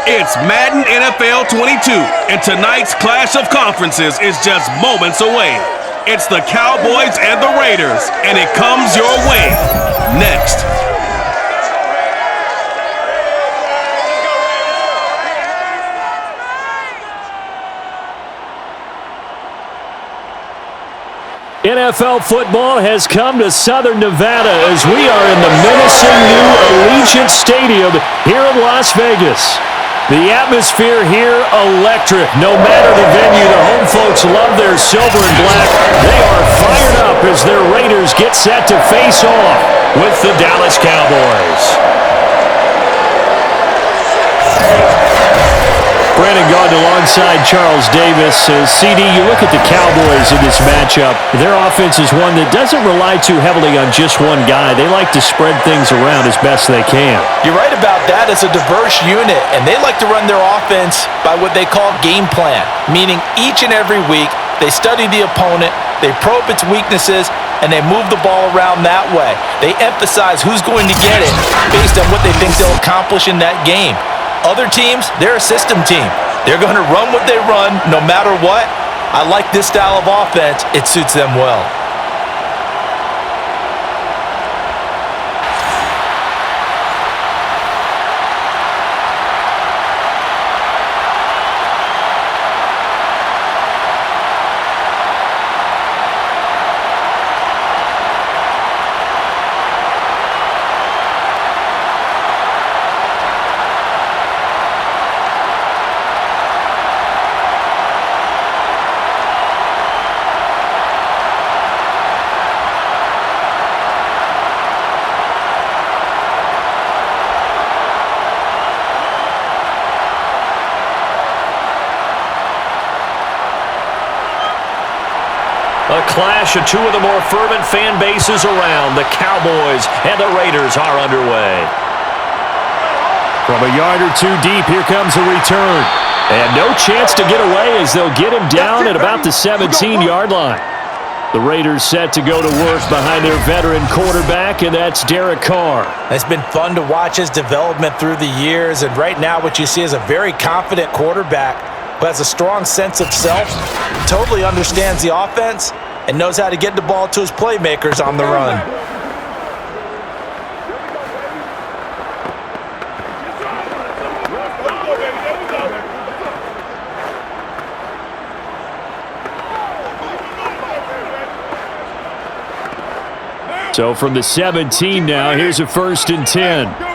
It's Madden NFL 22, and tonight's clash of conferences is just moments away. It's the Cowboys and the Raiders, and it comes your way next. NFL football has come to Southern Nevada as we are in the menacing new Allegiant Stadium here in Las Vegas. The atmosphere here, electric. No matter the venue, the home folks love their silver and black. They are fired up as their Raiders get set to face off with the Dallas Cowboys. Brandon Gaudin alongside Charles Davis. CD, you look at the Cowboys in this matchup. Their offense is one that doesn't rely too heavily on just one guy. They like to spread things around as best they can. You're right about that. It's a diverse unit, and they like to run their offense by what they call game plan, meaning each and every week they study the opponent, they probe its weaknesses, and they move the ball around that way. They emphasize who's going to get it based on what they think they'll accomplish in that game. Other teams, they're a system team. They're going to run what they run no matter what. I like this style of offense. It suits them well. A clash of two of the more fervent fan bases around. The Cowboys and the Raiders are underway. From a yard or two deep, here comes a return. And no chance to get away as they'll get him down at about the 17-yard line. The Raiders set to go to work behind their veteran quarterback, and that's Derek Carr. It's been fun to watch his development through the years, and right now what you see is a very confident quarterback who has a strong sense of self, totally understands the offense, and knows how to get the ball to his playmakers on the run. So from the 17 now, here's a 1st and 10.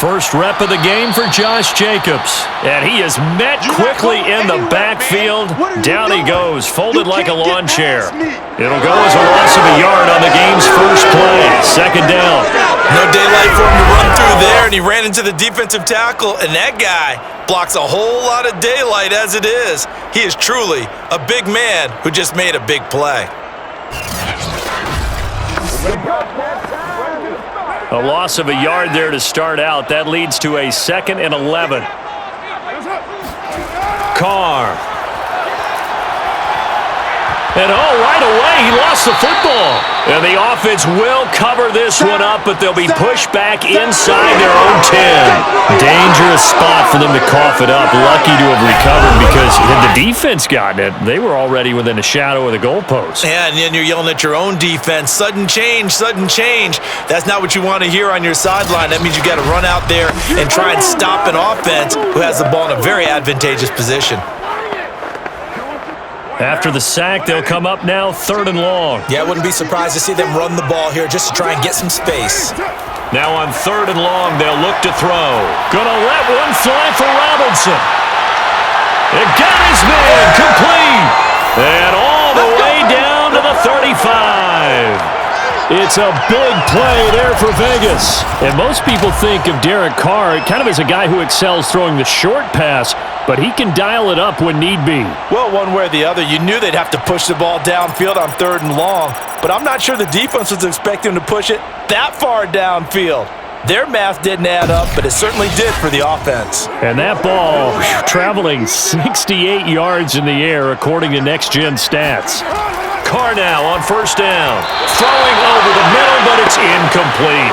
First rep of the game for Josh Jacobs. And he is met quickly in the backfield. Down he goes, folded like a lawn chair. It'll go as a loss of a yard on the game's first play. 2nd down. No daylight for him to run through there, and he ran into the defensive tackle, and that guy blocks a whole lot of daylight as it is. He is truly a big man who just made a big play. A loss of a yard there to start out. That leads to a 2nd and 11. Carr. And right away, he lost the football. And the offense will cover this one up, but they'll be pushed back inside their own 10. Dangerous spot for them to cough it up. Lucky to have recovered because had the defense gotten it, they were already within a shadow of the goalpost. Yeah, and then you're yelling at your own defense. Sudden change, sudden change. That's not what you want to hear on your sideline. That means you got to run out there and try and stop an offense who has the ball in a very advantageous position. After the sack, they'll come up now 3rd and long. Yeah, I wouldn't be surprised to see them run the ball here just to try and get some space. Now on 3rd and long, they'll look to throw. Gonna let one fly for Robinson. It got his man complete. And all the way down to the 35. It's a big play there for Vegas. And most people think of Derek Carr kind of as a guy who excels throwing the short pass, but he can dial it up when need be. Well, one way or the other, you knew they'd have to push the ball downfield on 3rd and long, but I'm not sure the defense was expecting to push it that far downfield. Their math didn't add up, but it certainly did for the offense. And that ball traveling 68 yards in the air, according to Next Gen Stats. Carr now on first down. Throwing over the middle, but it's incomplete.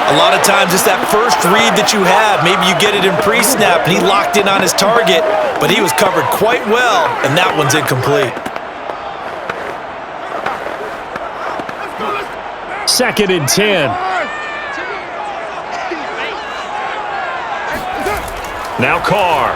A lot of times it's that first read that you have. Maybe you get it in pre-snap, and he locked in on his target, but he was covered quite well, and that one's incomplete. 2nd and 10. Now Carr.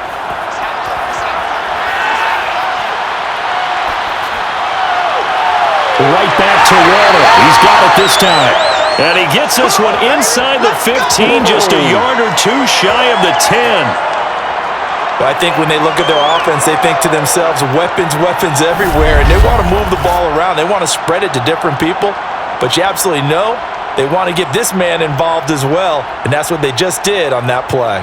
Right back to Waddle. He's got it this time. And he gets this one inside the 15, just a yard or two shy of the 10. Well, I think when they look at their offense, they think to themselves, weapons, weapons everywhere, and they want to move the ball around. They want to spread it to different people, but you absolutely know they want to get this man involved as well, and that's what they just did on that play.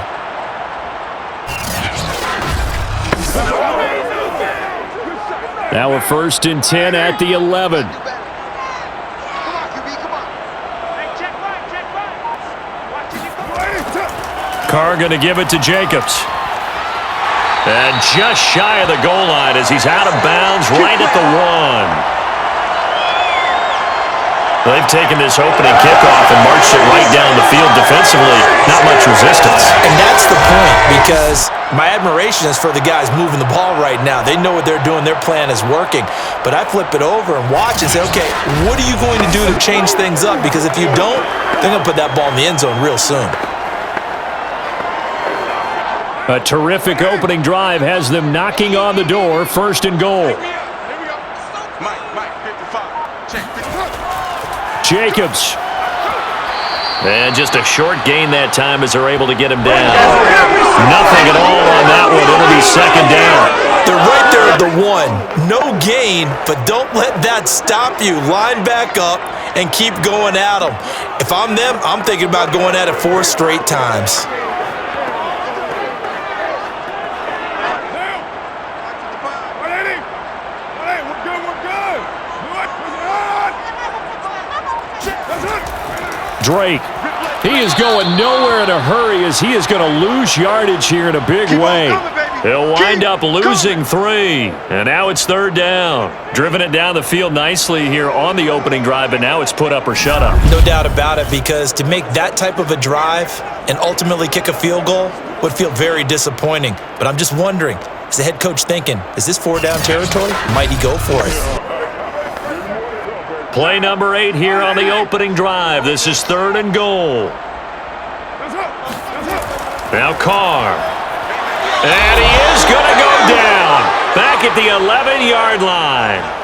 Now a 1st and 10 at the 11. Carr going to give it to Jacobs. And just shy of the goal line as he's out of bounds right at the 1. They've taken this opening kickoff and marched it right down the field defensively. Not much resistance. And that's the point, because my admiration is for the guys moving the ball right now. They know what they're doing. Their plan is working. But I flip it over and watch and say, okay, what are you going to do to change things up? Because if you don't, they're going to put that ball in the end zone real soon. A terrific opening drive has them knocking on the door. 1st and goal. Jacobs. And just a short gain that time as they're able to get him down. Nothing at all on that one. It'll be 2nd down. They're right there at the 1. No gain, but don't let that stop you. Line back up and keep going at them. If I'm them, I'm thinking about going at it 4 straight times. Drake. He is going nowhere in a hurry as he is going to lose yardage here in a big way. He'll wind up losing 3. And now it's 3rd down. Driven it down the field nicely here on the opening drive, but now it's put up or shut up. No doubt about it, because to make that type of a drive and ultimately kick a field goal would feel very disappointing. But I'm just wondering, is the head coach thinking, is this 4-down territory? Might he go for it? Play number 8 here on the opening drive. This is 3rd and goal. Now Carr. And he is going to go down. Back at the 11-yard line.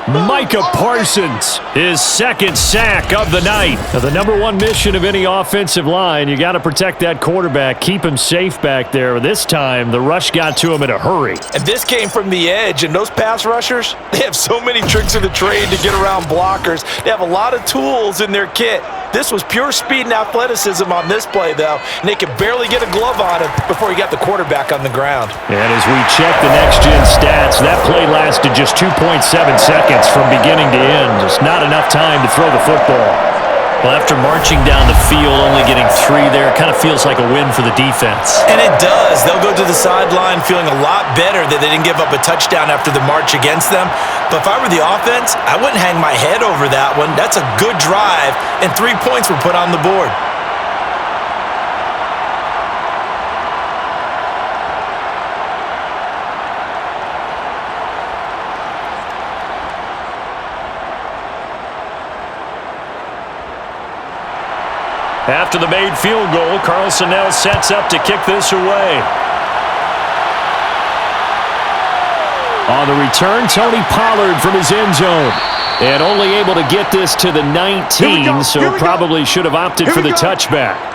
Micah Parsons, his 2nd sack of the night. Now, the number 1 mission of any offensive line, you got to protect that quarterback, keep him safe back there. This time, the rush got to him in a hurry. And this came from the edge, and those pass rushers, they have so many tricks of the trade to get around blockers. They have a lot of tools in their kit. This was pure speed and athleticism on this play, though, and they could barely get a glove on him before he got the quarterback on the ground. And as we check the next-gen stats, that play lasted just 2.7 seconds from beginning to end. Just not enough time to throw the football. Well, after marching down the field, only getting 3 there, kind of feels like a win for the defense. And it does. They'll go to the sideline feeling a lot better that they didn't give up a touchdown after the march against them. But if I were the offense, I wouldn't hang my head over that one. That's a good drive, and 3 points were put on the board. After the made field goal, Carlson now sets up to kick this away. On the return, Tony Pollard from his end zone. And only able to get this to the 19, so probably should have opted for the touchback.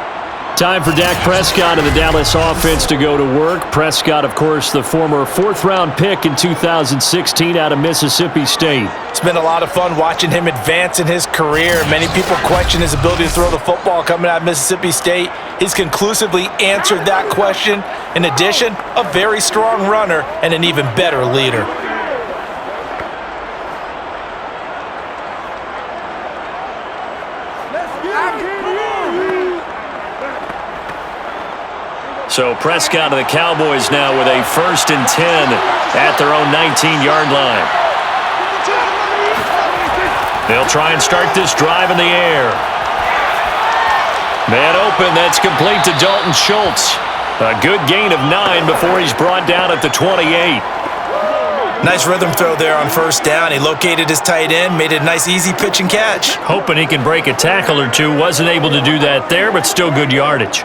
Time for Dak Prescott and the Dallas offense to go to work. Prescott, of course, the former 4th-round pick in 2016 out of Mississippi State. It's been a lot of fun watching him advance in his career. Many people question his ability to throw the football coming out of Mississippi State. He's conclusively answered that question. In addition, a very strong runner and an even better leader. So Prescott of the Cowboys now with a 1st and 10 at their own 19-yard line. They'll try and start this drive in the air. Man open, that's complete to Dalton Schultz. A good gain of 9 before he's brought down at the 28. Nice rhythm throw there on first down. He located his tight end, made it a nice easy pitch and catch. Hoping he can break a tackle or two. Wasn't able to do that there, but still good yardage.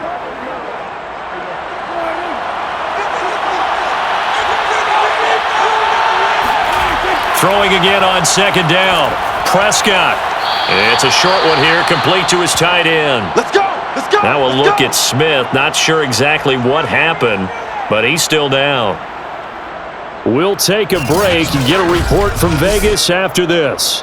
Throwing again on second down. Prescott. It's a short one here, complete to his tight end. Let's go! Let's go! Now we'll look at Smith. Not sure exactly what happened, but he's still down. We'll take a break and get a report from Vegas after this.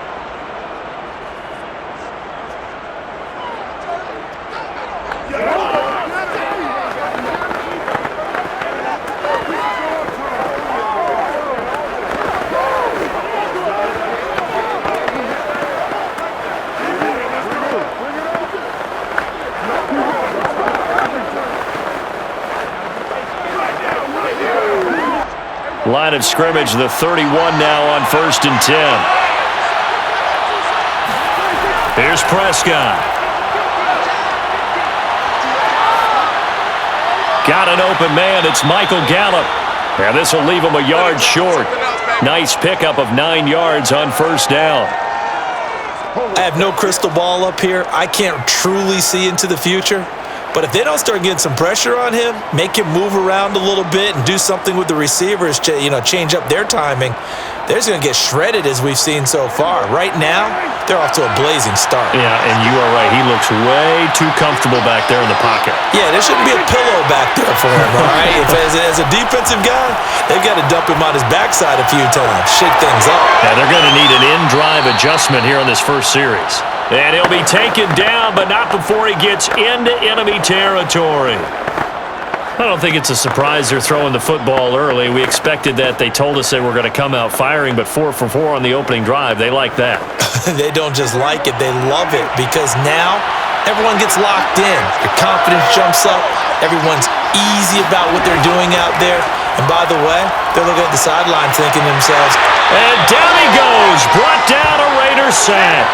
Line of scrimmage, the 31 now on 1st and 10. Here's Prescott. Got an open man. It's Michael Gallup. And this will leave him a yard short. Nice pickup of 9 yards on first down. I have no crystal ball up here. I can't truly see into the future. But if they don't start getting some pressure on him, make him move around a little bit and do something with the receivers, change up their timing, they're just going to get shredded as we've seen so far. Right now, they're off to a blazing start. Yeah, and you are right. He looks way too comfortable back there in the pocket. Yeah, there shouldn't be a pillow back there for him, all right? As a defensive guy, they've got to dump him on his backside a few times, shake things up. Yeah, they're going to need an in-drive adjustment here on this first series. And he'll be taken down, but not before he gets into enemy territory. I don't think it's a surprise they're throwing the football early. We expected that. They told us they were going to come out firing, but 4 for 4 on the opening drive. They like that. They don't just like it, they love it, because now everyone gets locked in. Your confidence jumps up. Everyone's easy about what they're doing out there. And by the way, they're looking at the sideline thinking to themselves, and down he goes. Brought down a Raider sack.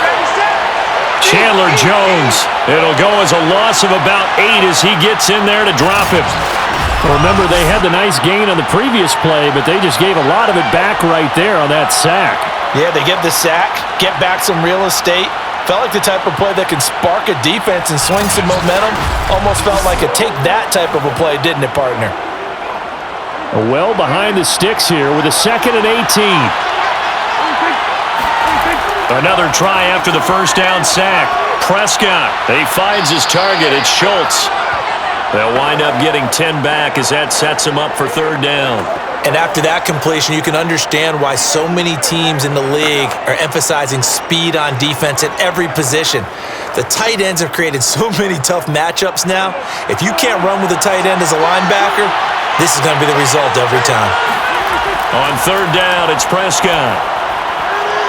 Chandler Jones. It'll go as a loss of about 8 as he gets in there to drop him. Remember, they had the nice gain on the previous play, but they just gave a lot of it back right there on that sack. Yeah, they get the sack, get back some real estate. Felt like the type of play that can spark a defense and swing some momentum. Almost felt like a take-that type of a play, didn't it, partner? Well behind the sticks here with a 2nd and 18. Another try after the first down sack. Prescott, he finds his target. It's Schultz. They'll wind up getting 10 back as that sets him up for 3rd down. And after that completion, you can understand why so many teams in the league are emphasizing speed on defense at every position. The tight ends have created so many tough matchups now. If you can't run with a tight end as a linebacker, this is going to be the result every time. On 3rd down, it's Prescott.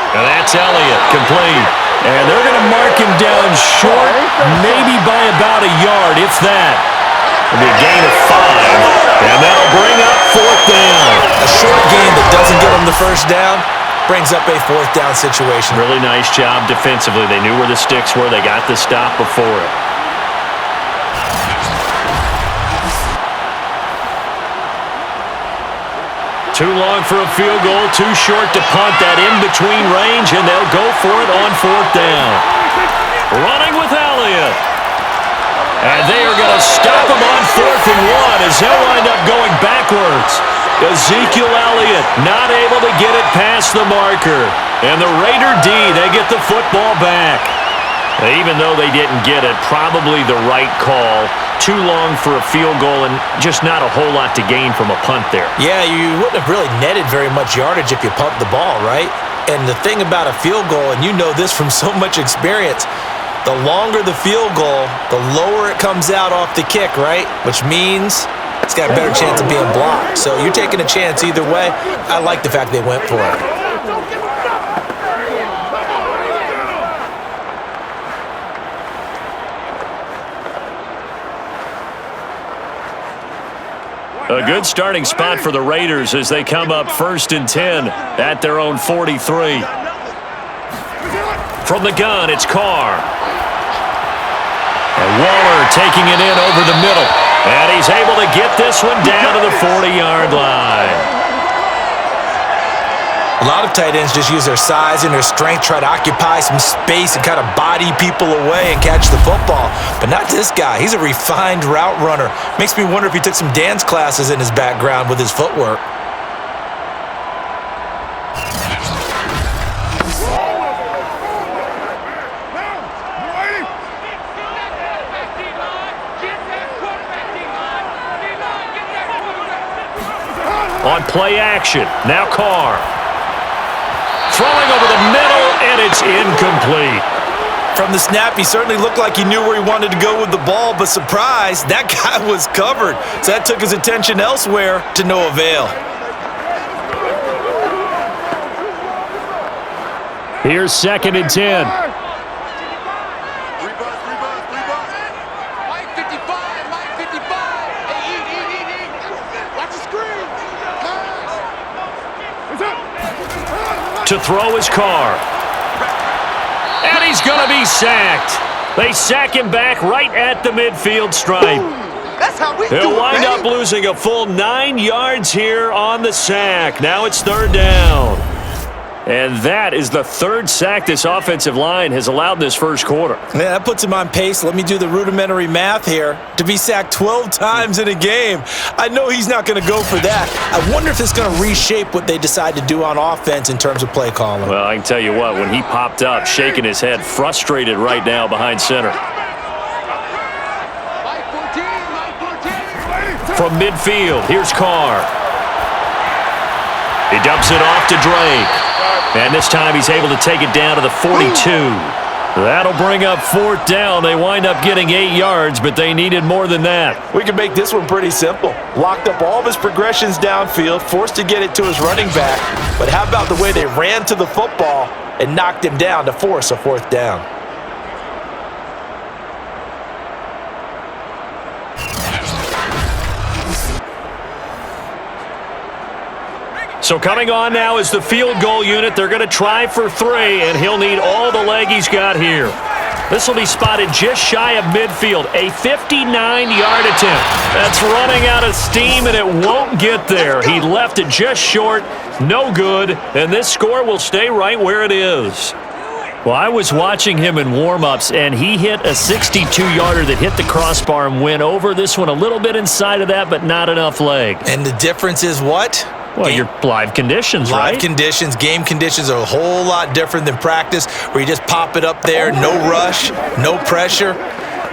And that's Elliott, complete. And they're going to mark him down short, maybe by about a yard, if that. It'll be a gain of 5. And that'll bring up 4th down. A short gain that doesn't get them the first down brings up a 4th down situation. Really nice job defensively. They knew where the sticks were. They got the stop before it. Too long for a field goal, too short to punt. That in-between range, and they'll go for it on 4th down. Running with Elliott. And they are going to stop him on 4th and 1 as they'll wind up going backwards. Ezekiel Elliott not able to get it past the marker. And the Raider D, they get the football back. Even though they didn't get it, probably the right call. Too long for a field goal and just not a whole lot to gain from a punt there. Yeah, you wouldn't have really netted very much yardage if you pumped the ball, right? And the thing about a field goal, and you know this from so much experience, the longer the field goal, the lower it comes out off the kick, right? Which means it's got a better chance of being blocked. So you're taking a chance either way. I like the fact they went for it. A good starting spot for the Raiders as they come up 1st and 10 at their own 43. From the gun, it's Carr. And Waller taking it in over the middle. And he's able to get this one down to the 40-yard line. A lot of tight ends just use their size and their strength, try to occupy some space and kind of body people away and catch the football. But not this guy. He's a refined route runner. Makes me wonder if he took some dance classes in his background with his footwork. On play action, now Carr. Throwing over the middle, and it's incomplete. From the snap, he certainly looked like he knew where he wanted to go with the ball, but surprise, that guy was covered. So that took his attention elsewhere to no avail. Here's 2nd and 10. To throw his Carr. And he's going to be sacked. They sack him back right at the midfield stripe. That's how we He'll do it, wind up baby. losing a full 9 yards here on the sack. Now it's 3rd down. And that is the 3rd sack this offensive line has allowed in this first quarter. Yeah, that puts him on pace. Let me do the rudimentary math here. To be sacked 12 times in a game, I know he's not going to go for that. I wonder if it's going to reshape what they decide to do on offense in terms of play calling. Well, I can tell you what, when he popped up, shaking his head, frustrated right now behind center. From midfield, here's Carr. He dumps it off to Drake. And this time he's able to take it down to the 42. That'll bring up 4th down. They wind up getting 8 yards, but they needed more than that. We can make this one pretty simple. Locked up all of his progressions downfield, forced to get it to his running back. But how about the way they ran to the football and knocked him down to force a 4th down? So coming on now is the field goal unit. They're going to try for 3, and he'll need all the leg he's got here. This will be spotted just shy of midfield. A 59-yard attempt. That's running out of steam, and it won't get there. He left it just short. No good, and this score will stay right where it is. Well, I was watching him in warm-ups, and he hit a 62-yarder that hit the crossbar and went over. This one a little bit inside of that, but not enough leg. And the difference is what? Well, your live conditions, right? Live conditions, game conditions are a whole lot different than practice, where you just pop it up there, no rush, no pressure.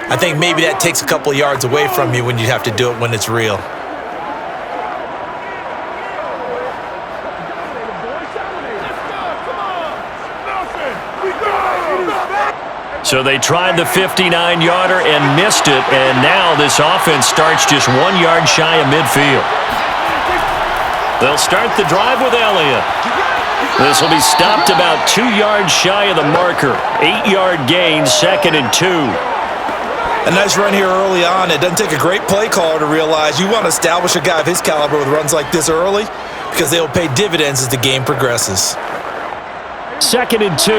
I think maybe that takes a couple of yards away from you when you have to do it when it's real. So they tried the 59-yarder and missed it, and now this offense starts just 1 yard shy of midfield. They'll start the drive with Elliott. This will be stopped about 2 yards shy of the marker. 8-yard gain, 2nd and 2. A nice run here early on. It doesn't take a great play caller to realize you want to establish a guy of his caliber with runs like this early because they'll pay dividends as the game progresses. 2nd and 2.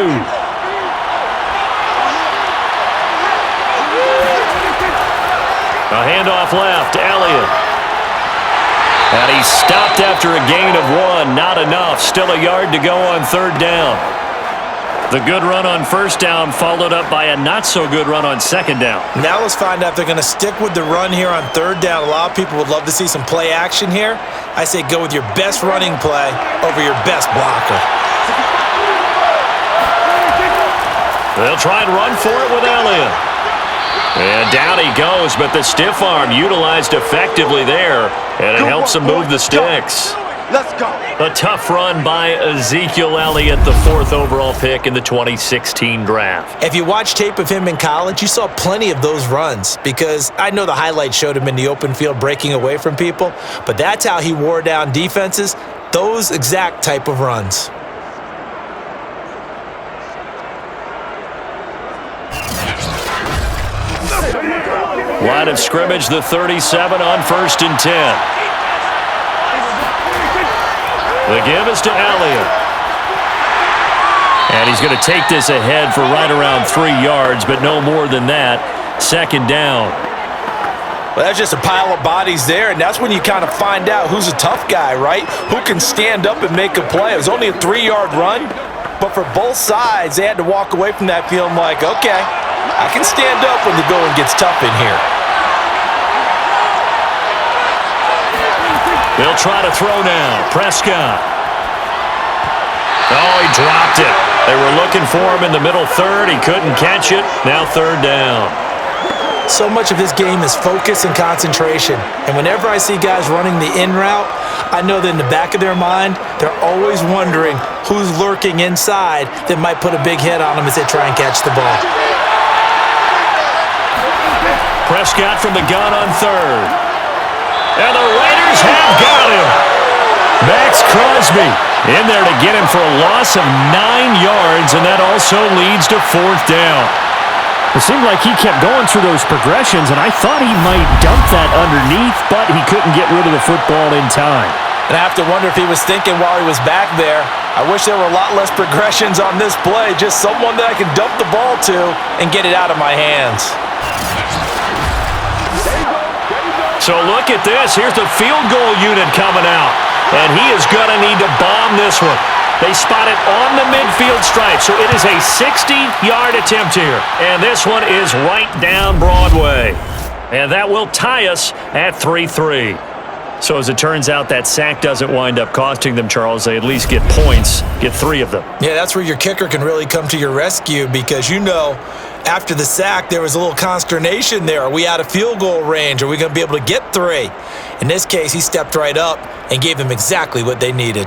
A handoff left, Elliott. And he's stopped after a gain of 1. Not enough. Still a yard to go on 3rd down. The good run on 1st down followed up by a not-so-good run on 2nd down. Now let's find out if they're going to stick with the run here on 3rd down. A lot of people would love to see some play action here. I say go with your best running play over your best blocker. They'll try and run for it with Elliott. And down he goes, but the stiff arm utilized effectively there, and it helps him move the sticks. Let's go. A tough run by Ezekiel Elliott, the 4th overall pick in the 2016 draft. If you watch tape of him in college, you saw plenty of those runs because I know the highlights showed him in the open field breaking away from people, but that's how he wore down defenses, those exact type of runs. Line of scrimmage, the 37 on 1st and 10. The give is to Elliott. And he's going to take this ahead for right around 3 yards, but no more than that. Second down. Well, that's just a pile of bodies there, and that's when you kind of find out who's a tough guy, right? Who can stand up and make a play. It was only a 3-yard run, but for both sides, they had to walk away from that feeling like, okay, I can stand up when the going gets tough in here. They'll try to throw now. Prescott. Oh, he dropped it. They were looking for him in the middle third. He couldn't catch it. Now third down. So much of this game is focus and concentration. And whenever I see guys running the in route, I know that in the back of their mind, they're always wondering who's lurking inside that might put a big hit on them as they try and catch the ball. Prescott from the gun on third. And the Raiders have got him. Max Crosby in there to get him for a loss of 9 yards, and that also leads to fourth down. It seemed like he kept going through those progressions, and I thought he might dump that underneath, but he couldn't get rid of the football in time. And I have to wonder if he was thinking while he was back there, I wish there were a lot less progressions on this play, just someone that I can dump the ball to and get it out of my hands. So look at this. Here's the field goal unit coming out, and he is going to need to bomb this one. They spot it on the midfield stripe, so it is a 60-yard attempt here. And this one is right down Broadway. And that will tie us at 3-3. So as it turns out, that sack doesn't wind up costing them, Charles. They at least get points, get 3 of them. Yeah, that's where your kicker can really come to your rescue because, you know, after the sack, there was a little consternation there. Are we out of field goal range? Are we going to be able to get 3? In this case, he stepped right up and gave them exactly what they needed.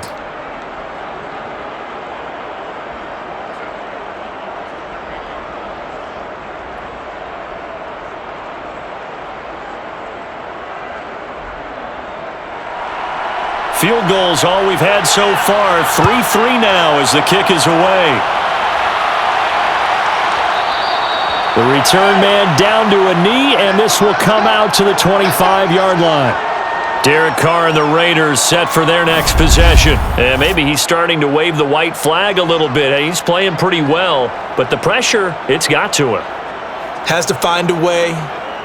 Field goals all we've had so far. 3-3 now as the kick is away. The return man down to a knee, and this will come out to the 25-yard line. Derek Carr and the Raiders set for their next possession. And maybe he's starting to wave the white flag a little bit. He's playing pretty well, but the pressure, it's got to him. Has to find a way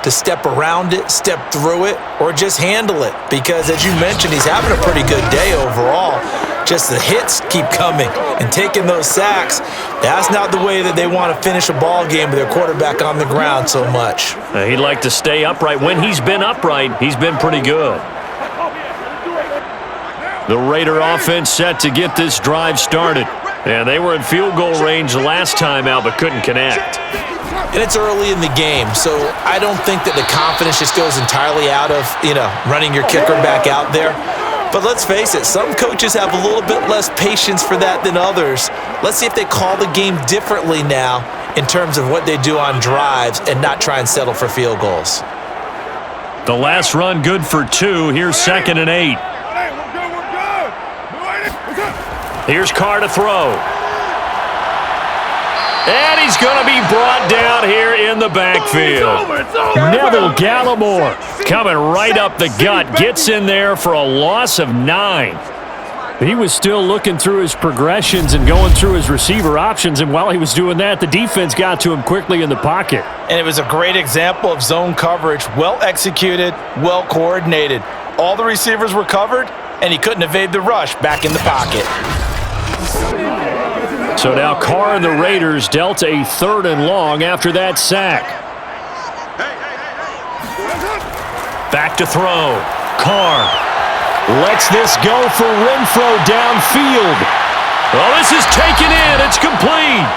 to step around it, step through it, or just handle it. Because as you mentioned, he's having a pretty good day overall. Just the hits keep coming and taking those sacks. That's not the way that they want to finish a ball game with their quarterback on the ground so much. He'd like to stay upright. When he's been upright, he's been pretty good. The Raider offense set to get this drive started. And they were in field goal range the last time out, but couldn't connect. And it's early in the game, so I don't think that the confidence just goes entirely out of, running your kicker back out there. But let's face it, some coaches have a little bit less patience for that than others. Let's see if they call the game differently now in terms of what they do on drives and not try and settle for field goals. The last run good for 2. Here's 2nd and 8. Here's Carr to throw. And he's going to be brought down here in the backfield. Neville Gallimore coming right up the gut. Gets in there for a loss of 9. He was still looking through his progressions and going through his receiver options, and while he was doing that, the defense got to him quickly in the pocket. And it was a great example of zone coverage. Well executed, well coordinated. All the receivers were covered, and he couldn't evade the rush back in the pocket. So now Carr and the Raiders dealt a 3rd and long after that sack. Back to throw. Carr lets this go for Renfro downfield. Oh, this is taken in. It's complete.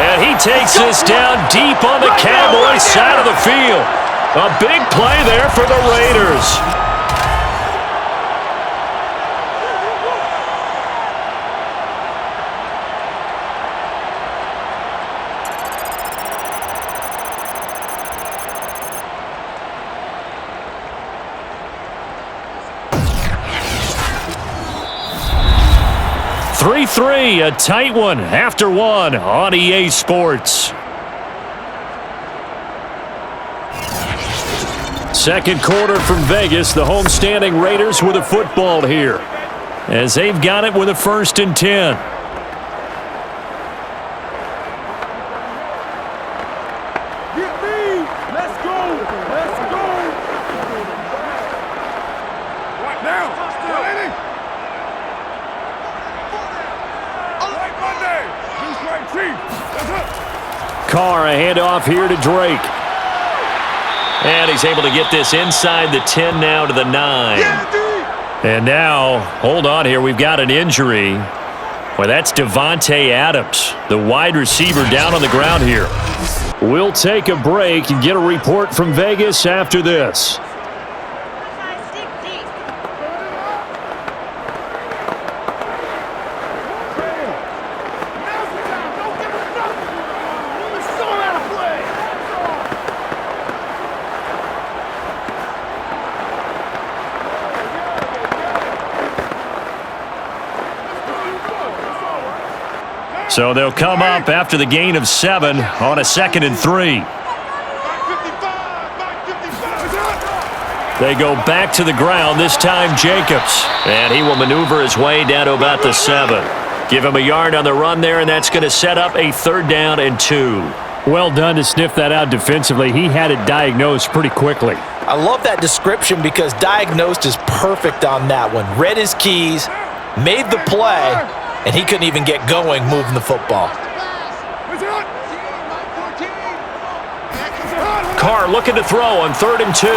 And he takes this down deep on the Cowboys side of the field. A big play there for the Raiders. A tight one after 1 on EA Sports. Second quarter from Vegas. The homestanding Raiders with a football here as they've got it with a 1st and 10. Carr, a handoff here to Drake. And he's able to get this inside the 10 now to the 9. And now, hold on here, we've got an injury. Well, that's Devontae Adams, the wide receiver down on the ground here. We'll take a break and get a report from Vegas after this. So they'll come up after the gain of 7 on a 2nd and 3. They go back to the ground, this time Jacobs. And he will maneuver his way down to about the 7. Give him a yard on the run there, and that's going to set up a 3rd down and 2. Well done to sniff that out defensively. He had it diagnosed pretty quickly. I love that description because diagnosed is perfect on that one. Read his keys, made the play, and he couldn't even get going moving the football. Carr looking to throw on 3rd and 2.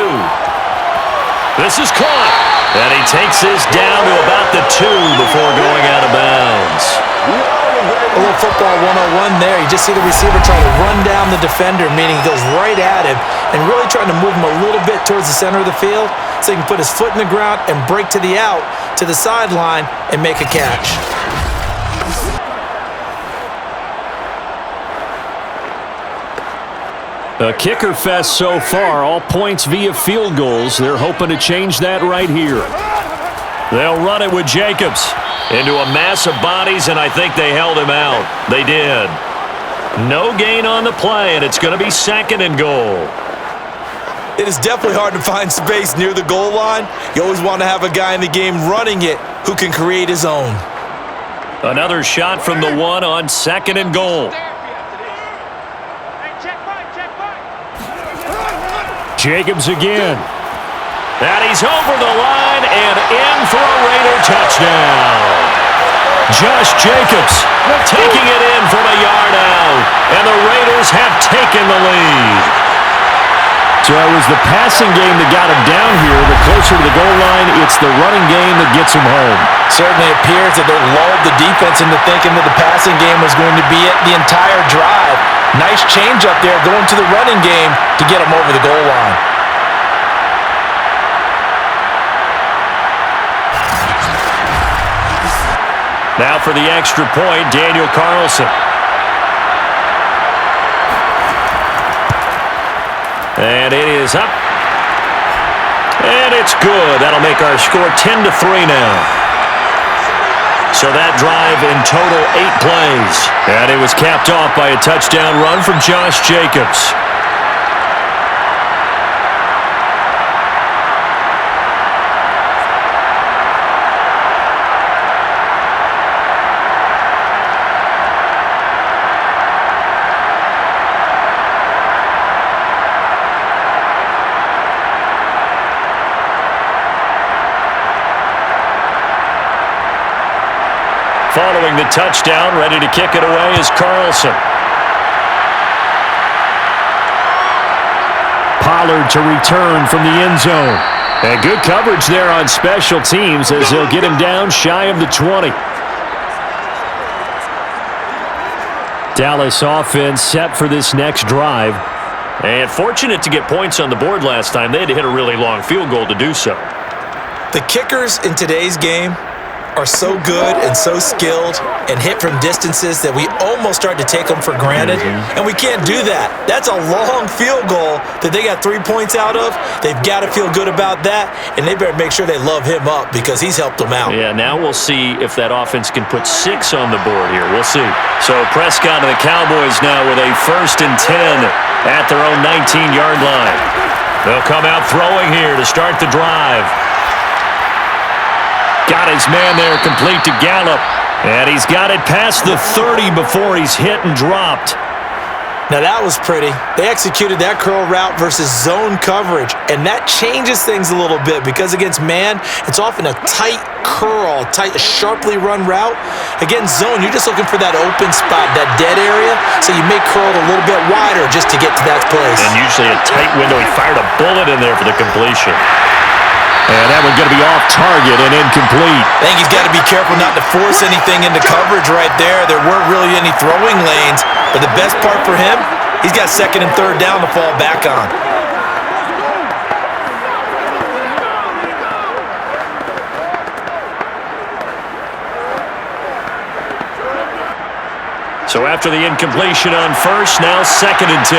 This is caught. And he takes this down to about the 2 before going out of bounds. A little football 101 there. You just see the receiver trying to run down the defender, meaning he goes right at him and really trying to move him a little bit towards the center of the field so he can put his foot in the ground and break to the out, to the sideline, and make a catch. A kicker fest so far, all points via field goals. They're hoping to change that right here. They'll run it with Jacobs. Into a mass of bodies, and I think they held him out. They did. No gain on the play, and it's going to be 2nd and goal. It is definitely hard to find space near the goal line. You always want to have a guy in the game running it who can create his own. Another shot from the 1 on 2nd and goal. Jacobs again. And he's over the line and in for a Raider touchdown. Josh Jacobs Taking it in from a yard out. And the Raiders have taken the lead. So it was the passing game that got him down here, but closer to the goal line, it's the running game that gets him home. Certainly appears that they lulled the defense into thinking that the passing game was going to be it the entire drive. Nice change up there going to the running game to get him over the goal line. Now for the extra point, Daniel Carlson. And it is up. And it's good. That'll make our score 10-3 now. So that drive in total 8 plays. And it was capped off by a touchdown run from Josh Jacobs. Following the touchdown, ready to kick it away is Carlson. Pollard to return from the end zone. And good coverage there on special teams as they'll get him down shy of the 20. Dallas offense set for this next drive. And fortunate to get points on the board last time. They had to hit a really long field goal to do so. The kickers in today's game are so good and so skilled and hit from distances that we almost start to take them for granted, and we can't do that. That's a long field goal that they got 3 points out of. They've got to feel good about that, and they better make sure they love him up because he's helped them out. Yeah, now we'll see if that offense can put 6 on the board here. We'll see. So Prescott and the Cowboys now with a 1st and 10 at their own 19-yard line. They'll come out throwing here to start the drive. Got his man there complete to Gallup. And he's got it past the 30 before he's hit and dropped. Now that was pretty. They executed that curl route versus zone coverage, and that changes things a little bit because against man, it's often a tight curl, sharply run route. Against zone, you're just looking for that open spot, that dead area, so you may curl it a little bit wider just to get to that place. And usually a tight window. He fired a bullet in there for the completion. And that one's going to be off target and incomplete. I think he's got to be careful not to force anything into coverage right there. There weren't really any throwing lanes, but the best part for him, he's got second and third down to fall back on. So after the incompletion on first, now second and 10.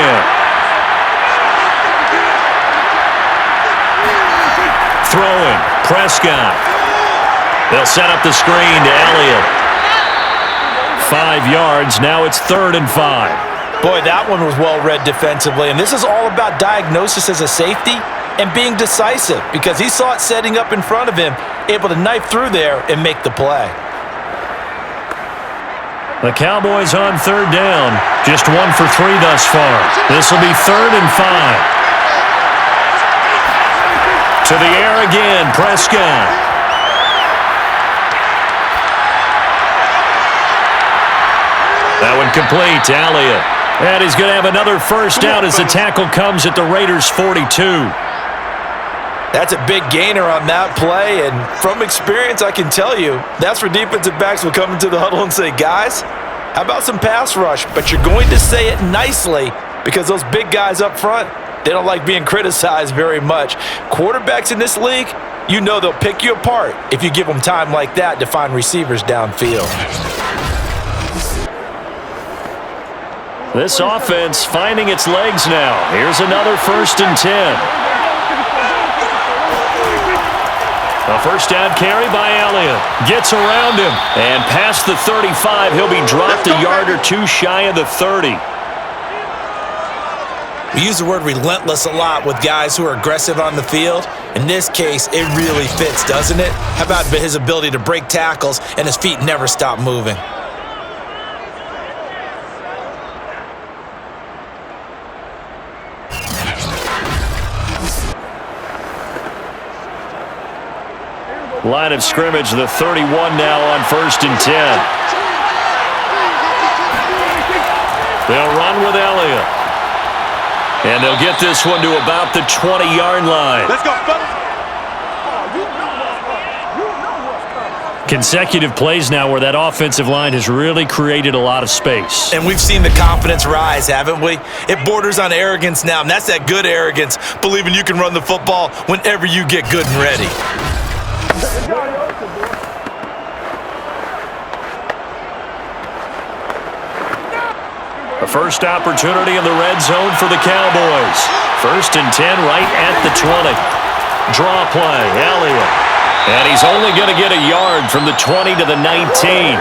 Throwing, Prescott. They'll set up the screen to Elliott. 5 yards, now it's 3rd and 5. Boy, that one was well read defensively, and this is all about diagnosis as a safety and being decisive because he saw it setting up in front of him, able to knife through there and make the play. The Cowboys on 3rd down, just 1 for 3 thus far. This will be 3rd and 5. To the air again, Prescott. That one complete to Elliott. And he's going to have another first down as the tackle comes at the Raiders' 42. That's a big gainer on that play, and from experience, I can tell you, that's where defensive backs will come into the huddle and say, guys, how about some pass rush? But you're going to say it nicely because those big guys up front, they don't like being criticized very much. Quarterbacks in this league, you know they'll pick you apart if you give them time like that to find receivers downfield. This offense finding its legs now. Here's another 1st and 10. A first down carry by Elliott. Gets around him. And past the 35, he'll be dropped a yard or two shy of the 30. We use the word relentless a lot with guys who are aggressive on the field. In this case, it really fits, doesn't it? How about his ability to break tackles and his feet never stop moving? Line of scrimmage, the 31 now on 1st and 10. They'll run with Elliott. And they'll get this one to about the 20-yard line. Let's go, fellas. Consecutive plays now where that offensive line has really created a lot of space. And we've seen the confidence rise, haven't we? It borders on arrogance now, and that's that good arrogance, believing you can run the football whenever you get good and ready. A first opportunity in the red zone for the Cowboys. 1st and 10 right at the 20. Draw play, Elliott. And he's only going to get a yard from the 20 to the 19.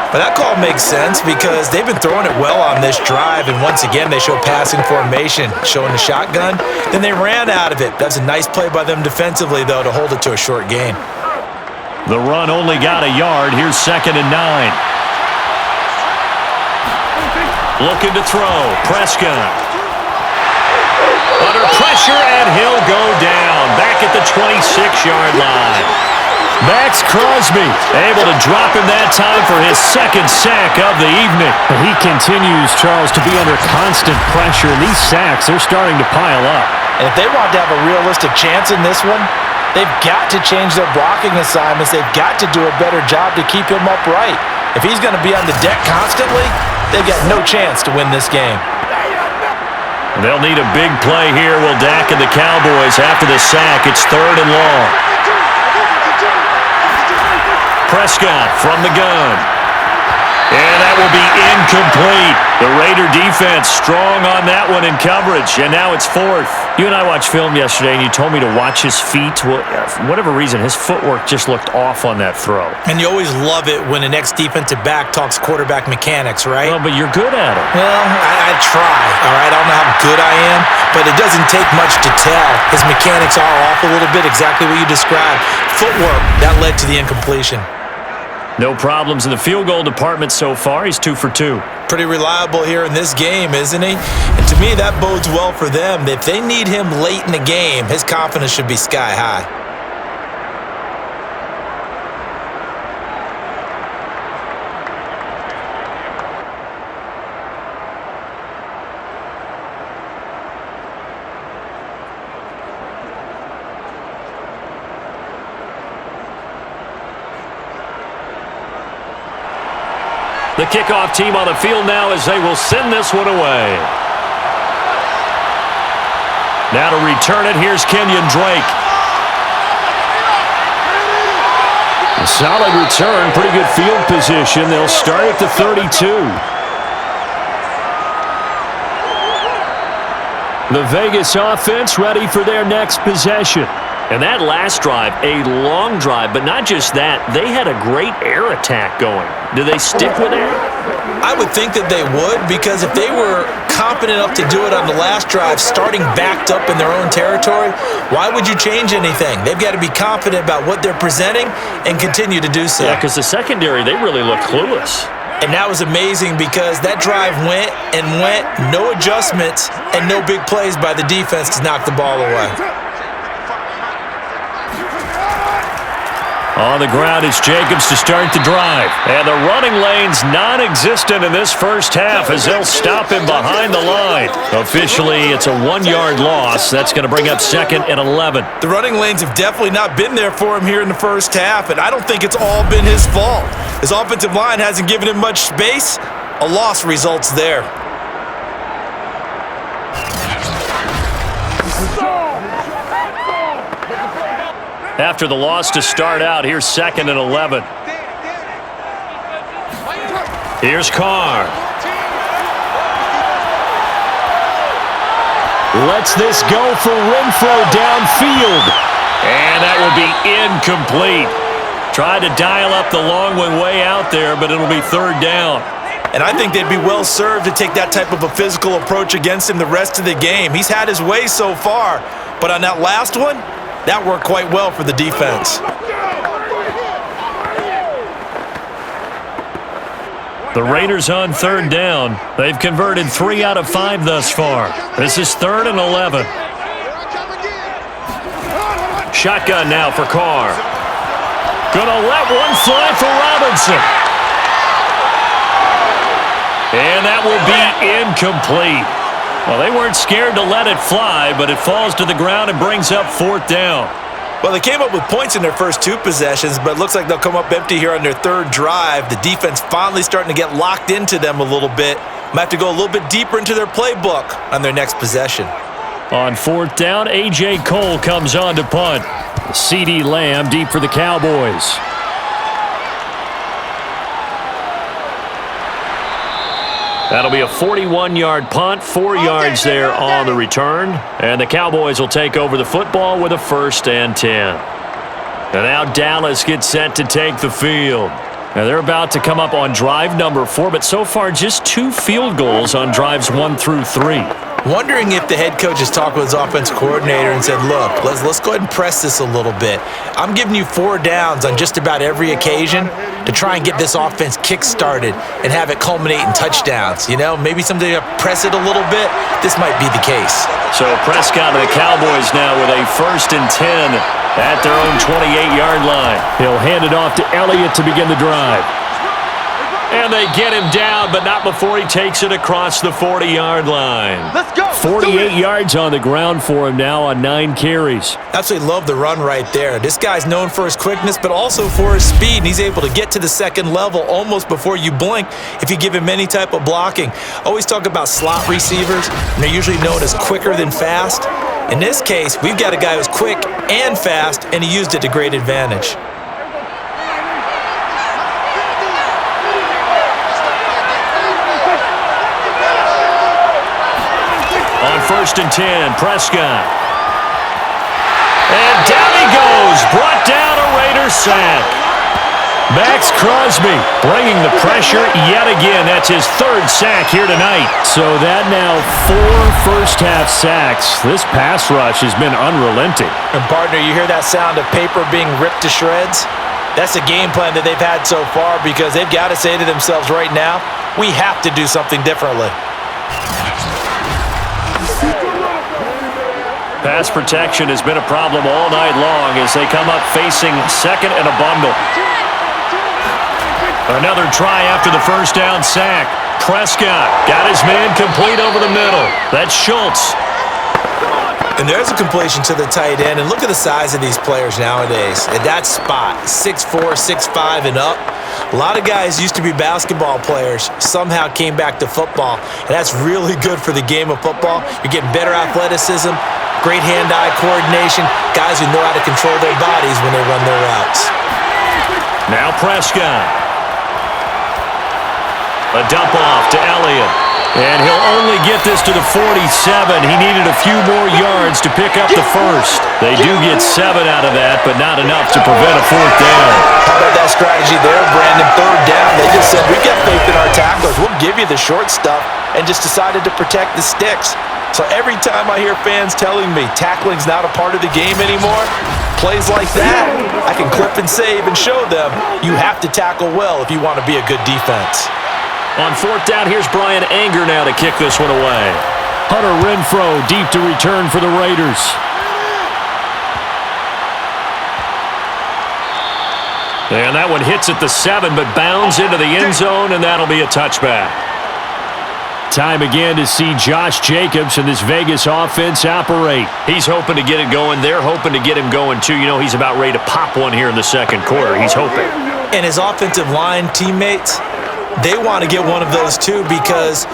But that call makes sense because they've been throwing it well on this drive, and once again they show passing formation, showing the shotgun. Then they ran out of it. That's a nice play by them defensively, though, to hold it to a short gain. The run only got a yard. Here's 2nd and 9. Looking to throw. Prescott. Under pressure, and he'll go down. Back at the 26-yard line. Max Crosby able to drop him that time for his 2nd sack of the evening. He continues, Charles, to be under constant pressure. And these sacks, they're starting to pile up. And if they want to have a realistic chance in this one, they've got to change their blocking assignments. They've got to do a better job to keep him upright. If he's going to be on the deck constantly, they've got no chance to win this game. They'll need a big play here. Will Dak and the Cowboys after the sack. It's 3rd and long. Prescott from the gun. And that will be incomplete. The Raider defense strong on that one in coverage, and now it's 4th. You and I watched film yesterday, and you told me to watch his feet. Well, for whatever reason, his footwork just looked off on that throw. And you always love it when the next defensive back talks quarterback mechanics, right? Well, but you're good at it. Well, I try, all right? I don't know how good I am, but it doesn't take much to tell. His mechanics are off a little bit, exactly what you described. Footwork, that led to the incompletion. No problems in the field goal department so far. He's 2 for 2. Pretty reliable here in this game, isn't he? And to me, that bodes well for them. If they need him late in the game, his confidence should be sky high. The kickoff team on the field now as they will send this one away. Now to return it, here's Kenyon Drake. A solid return, pretty good field position. They'll start at the 32. The Vegas offense ready for their next possession. And that last drive, a long drive, but not just that, they had a great air attack going. Do they stick with that? I would think that they would, because if they were confident enough to do it on the last drive, starting backed up in their own territory, why would you change anything? They've got to be confident about what they're presenting and continue to do so. Yeah, because the secondary, they really look clueless. And that was amazing because that drive went and went, no adjustments, and no big plays by the defense to knock the ball away. On the ground, it's Jacobs to start the drive. And the running lane's non-existent in this first half as they'll stop him behind the line. Officially, it's a 1-yard loss. That's going to bring up 2nd and 11. The running lanes have definitely not been there for him here in the first half, and I don't think it's all been his fault. His offensive line hasn't given him much space. A loss results there. After the loss to start out, here's 2nd and 11. Here's Carr. Lets this go for Renfro downfield. And that will be incomplete. Tried to dial up the long one way out there, but it'll be 3rd down. And I think they'd be well served to take that type of a physical approach against him the rest of the game. He's had his way so far, but on that last one, that worked quite well for the defense. The Raiders on 3rd down. They've converted 3 out of 5 thus far. This is 3rd and 11. Shotgun now for Carr. Gonna let one fly for Robinson. And that will be incomplete. Well, they weren't scared to let it fly, but it falls to the ground and brings up 4th down. Well, they came up with points in their first 2 possessions, but it looks like they'll come up empty here on their 3rd drive. The defense finally starting to get locked into them a little bit. Might have to go a little bit deeper into their playbook on their next possession. On 4th down, A.J. Cole comes on to punt. C.D. Lamb deep for the Cowboys. That'll be a 41-yard punt, 4 yards there on the return. And the Cowboys will take over the football with a 1st and 10. And now Dallas gets set to take the field. Now they're about to come up on drive number 4, but so far just 2 field goals on drives 1 through 3. Wondering if the head coach has talked with his offensive coordinator and said, look, let's go ahead and press this a little bit. I'm giving you 4 downs on just about every occasion to try and get this offense kick-started and have it culminate in touchdowns. You know, maybe someday you press it a little bit. This might be the case. So Prescott and the Cowboys now with a 1st and 10 at their own 28-yard line. He'll hand it off to Elliott to begin the drive. And they get him down, but not before he takes it across the 40-yard line. Let's go. 48 yards on the ground for him now on 9 carries. Absolutely love the run right there. This guy's known for his quickness, but also for his speed. And he's able to get to the 2nd level almost before you blink if you give him any type of blocking. Always talk about slot receivers, and they're usually known as quicker than fast. In this case, we've got a guy who's quick and fast, and he used it to great advantage. On 1st and 10, Prescott. And down he goes, brought down a Raider sack. Max Crosby bringing the pressure yet again. That's his 3rd sack here tonight. So that now 4 first-half sacks. This pass rush has been unrelenting. And partner, you hear that sound of paper being ripped to shreds? That's a game plan that they've had so far because they've got to say to themselves right now, we have to do something differently. Pass protection has been a problem all night long as they come up facing second and a bundle. Another try after the first down sack. Prescott got his man complete over the middle. That's Schultz. And there's a completion to the tight end. And look at the size of these players nowadays. At that spot, 6'4", 6'5", and up. A lot of guys used to be basketball players, somehow came back to football. And that's really good for the game of football. You're getting better athleticism, great hand-eye coordination, guys who know how to control their bodies when they run their routes. Now Prescott. A dump off to Elliott. And he'll only get this to the 47. He needed a few more yards to pick up the first. They do get 7 out of that, but not enough to prevent a fourth down. How about that strategy there, Brandon? Third down, they just said, we got faith in our tacklers. We'll give you the short stuff, and just decided to protect the sticks. So every time I hear fans telling me tackling's not a part of the game anymore, plays like that, I can clip and save and show them you have to tackle well if you want to be a good defense. On fourth down, here's Brian Anger now to kick this one away. Hunter Renfrow deep to return for the Raiders. And that one hits at the 7, but bounds into the end zone, and that'll be a touchback. Time again to see Josh Jacobs and this Vegas offense operate. He's hoping to get it going. They're hoping to get him going, too. You know, he's about ready to pop one here in the second quarter. He's hoping. And his offensive line teammates, they want to get one of those too because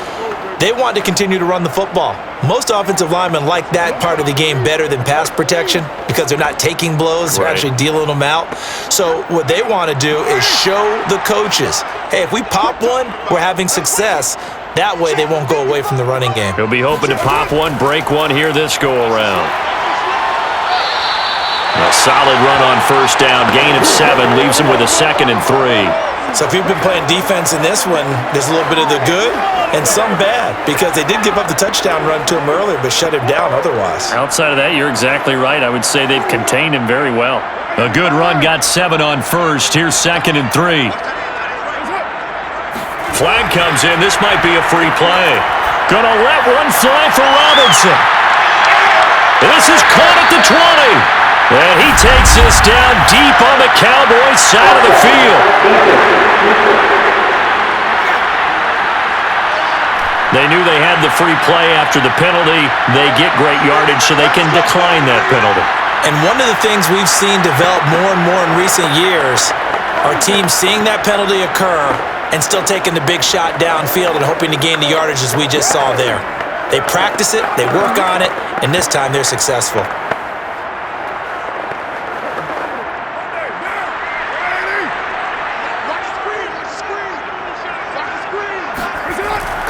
they want to continue to run the football. Most offensive linemen like that part of the game better than pass protection because they're not taking blows, they're actually dealing them out. So what they want to do is show the coaches, hey, if we pop one, we're having success. That way they won't go away from the running game. He'll be hoping to pop one, break one here this go-around. A solid run on first down, gain of 7, leaves him with a 2nd and 3. So if you've been playing defense in this one, there's a little bit of the good and some bad because they did give up the touchdown run to him earlier but shut him down otherwise. Outside of that, you're exactly right. I would say they've contained him very well. A good run got 7 on first. Here's 2nd and 3. Flag comes in. This might be a free play. Gonna let one fly for Robinson. This is caught at the 20. And he takes this down deep on the Cowboys side of the field. They knew they had the free play after the penalty. They get great yardage so they can decline that penalty. And one of the things we've seen develop more and more in recent years are teams seeing that penalty occur and still taking the big shot downfield and hoping to gain the yardage as we just saw there. They practice it, they work on it, and this time they're successful.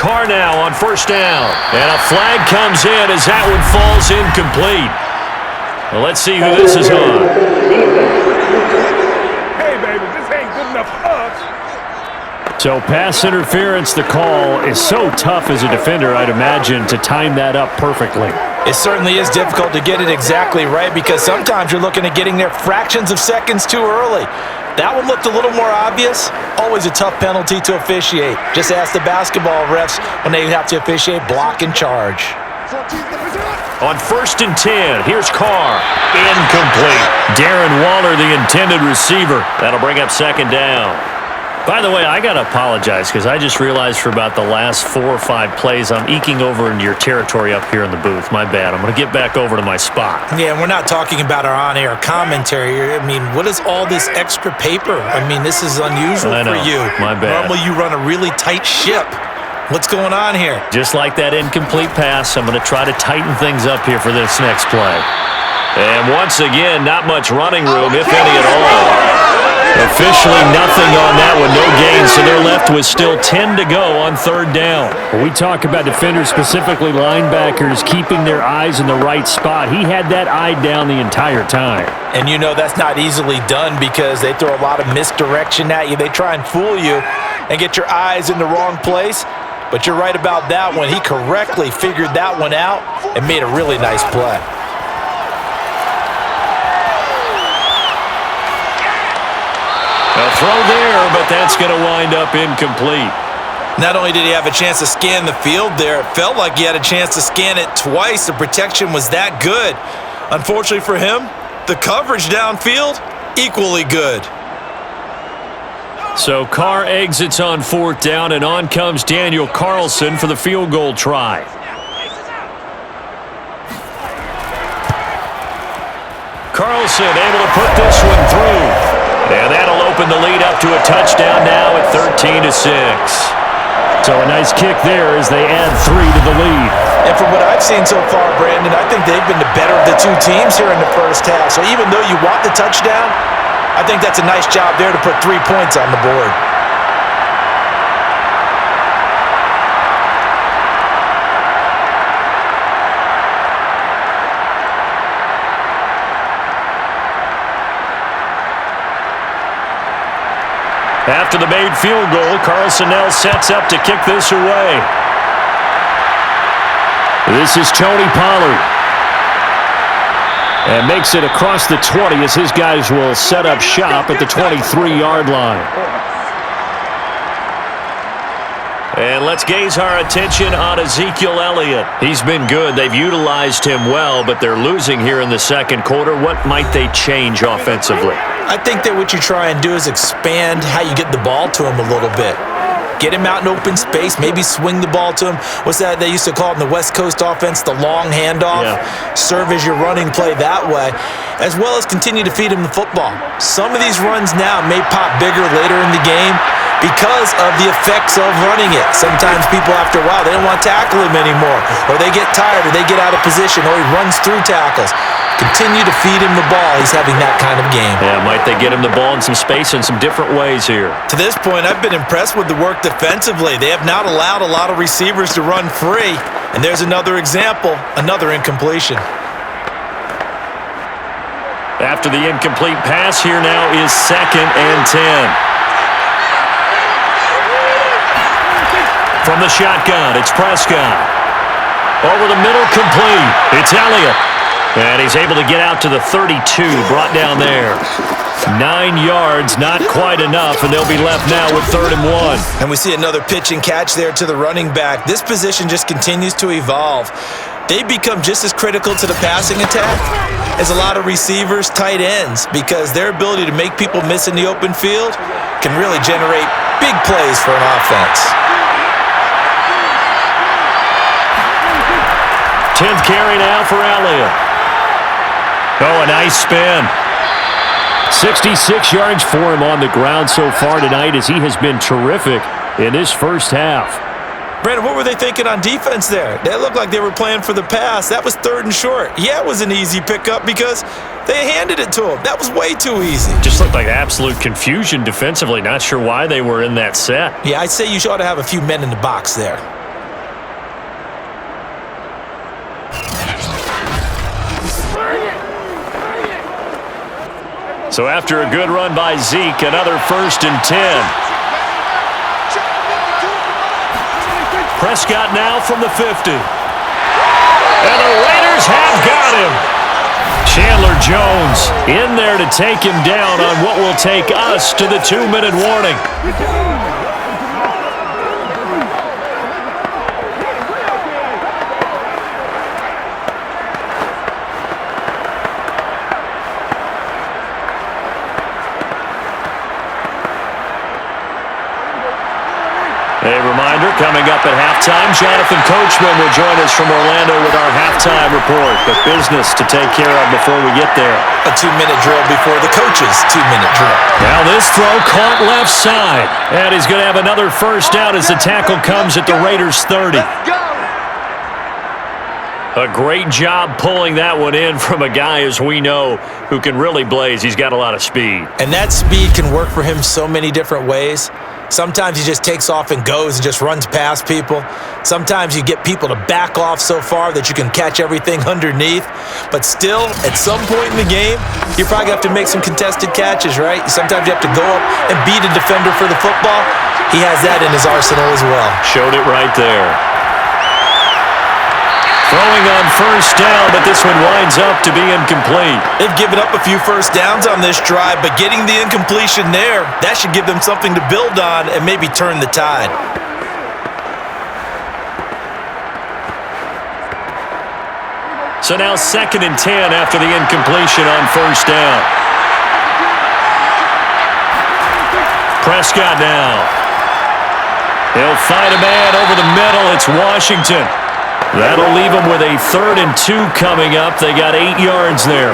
Carr now on first down. And a flag comes in as that one falls incomplete. Well, let's see who this is on. Hey, baby, this ain't good enough for us. So pass interference, the call is so tough as a defender, I'd imagine, to time that up perfectly. It certainly is difficult to get it exactly right because sometimes you're looking at getting there fractions of seconds too early. That one looked a little more obvious. Always a tough penalty to officiate. Just ask the basketball refs when they have to officiate block and charge. On first and 10, here's Carr. Incomplete. Darren Waller, the intended receiver. That'll bring up 2nd down. By the way, I got to apologize because I just realized for about the last 4 or 5 plays, I'm eking over into your territory up here in the booth. My bad. I'm going to get back over to my spot. Yeah, and we're not talking about our on-air commentary. I mean, what is all this extra paper? I mean, this is unusual for you. My bad. Normally you run a really tight ship. What's going on here? Just like that incomplete pass, I'm going to try to tighten things up here for this next play. And once again, not much running room, if any at all. Officially nothing on that one, no gain, so they're left with still 10 to go on 3rd down. When we talk about defenders, specifically linebackers, keeping their eyes in the right spot, he had that eye down the entire time. And you know that's not easily done because they throw a lot of misdirection at you. They try and fool you and get your eyes in the wrong place. But you're right about that one. He correctly figured that one out and made a really nice play. A throw there, but that's going to wind up incomplete. Not only did he have a chance to scan the field there, it felt like he had a chance to scan it twice. The protection was that good. Unfortunately for him, the coverage downfield, equally good. So Carr exits on 4th down, and on comes Daniel Carlson for the field goal try. Carlson able to put this one through. And that'll open the lead up to a touchdown now at 13-6. So a nice kick there as they add 3 to the lead. And from what I've seen so far, Brandon, I think they've been the better of the two teams here in the first half. So even though you want the touchdown, I think that's a nice job there to put 3 points on the board. After the made field goal, Carlson now sets up to kick this away. This is Tony Pollard. And makes it across the 20 as his guys will set up shop at the 23-yard line. And let's gaze our attention on Ezekiel Elliott. He's been good. They've utilized him well, but they're losing here in the second quarter. What might they change offensively? I think that what you try and do is expand how you get the ball to him a little bit. Get him out in open space, maybe swing the ball to him. What's that they used to call it in the West Coast offense, the long handoff? Yeah. Serve as your running play that way, as well as continue to feed him the football. Some of these runs now may pop bigger later in the game because of the effects of running it. Sometimes people, after a while, they don't want to tackle him anymore, or they get tired, or they get out of position, or he runs through tackles. Continue to feed him the ball. He's having that kind of game. Yeah, might they get him the ball in some space in some different ways here? To this point, I've been impressed with the work defensively. They have not allowed a lot of receivers to run free. And there's another example, another incompletion. After the incomplete pass, here now is 2nd and 10. From the shotgun, it's Prescott. Over the middle, complete. It's Elliott. And he's able to get out to the 32, brought down there. 9 yards, not quite enough, and they'll be left now with 3rd and 1. And we see another pitch and catch there to the running back. This position just continues to evolve. They become just as critical to the passing attack as a lot of receivers, tight ends, because their ability to make people miss in the open field can really generate big plays for an offense. 10th carry now for Elliott. Oh, a nice spin. 66 yards for him on the ground so far tonight as he has been terrific in this first half. Brandon, what were they thinking on defense there? They looked like they were playing for the pass. That was 3rd and short. Yeah, it was an easy pickup because they handed it to him. That was way too easy. Just looked like absolute confusion defensively. Not sure why they were in that set. Yeah, I'd say you ought to have a few men in the box there. So after a good run by Zeke, another 1st and 10. Prescott now from the 50. And the Raiders have got him. Chandler Jones in there to take him down on what will take us to the 2-minute warning. A reminder, coming up at halftime, Jonathan Coachman will join us from Orlando with our halftime report. But business to take care of before we get there. A 2-minute drill before the coach's 2-minute drill. Now this throw caught left side. And he's going to have another first down as the tackle comes at the Raiders' 30. A great job pulling that one in from a guy, as we know, who can really blaze. He's got a lot of speed. And that speed can work for him so many different ways. Sometimes he just takes off and goes and just runs past people. Sometimes you get people to back off so far that you can catch everything underneath. But still, at some point in the game, you're probably going to have to make some contested catches, right? Sometimes you have to go up and beat a defender for the football. He has that in his arsenal as well. Showed it right there. Throwing on first down, but this one winds up to be incomplete. They've given up a few first downs on this drive, but getting the incompletion there, that should give them something to build on and maybe turn the tide. So now 2nd and 10 after the incompletion on first down. Prescott now. He'll find a man over the middle. It's Washington. That'll leave them with a 3rd and 2 coming up. They got 8 yards there.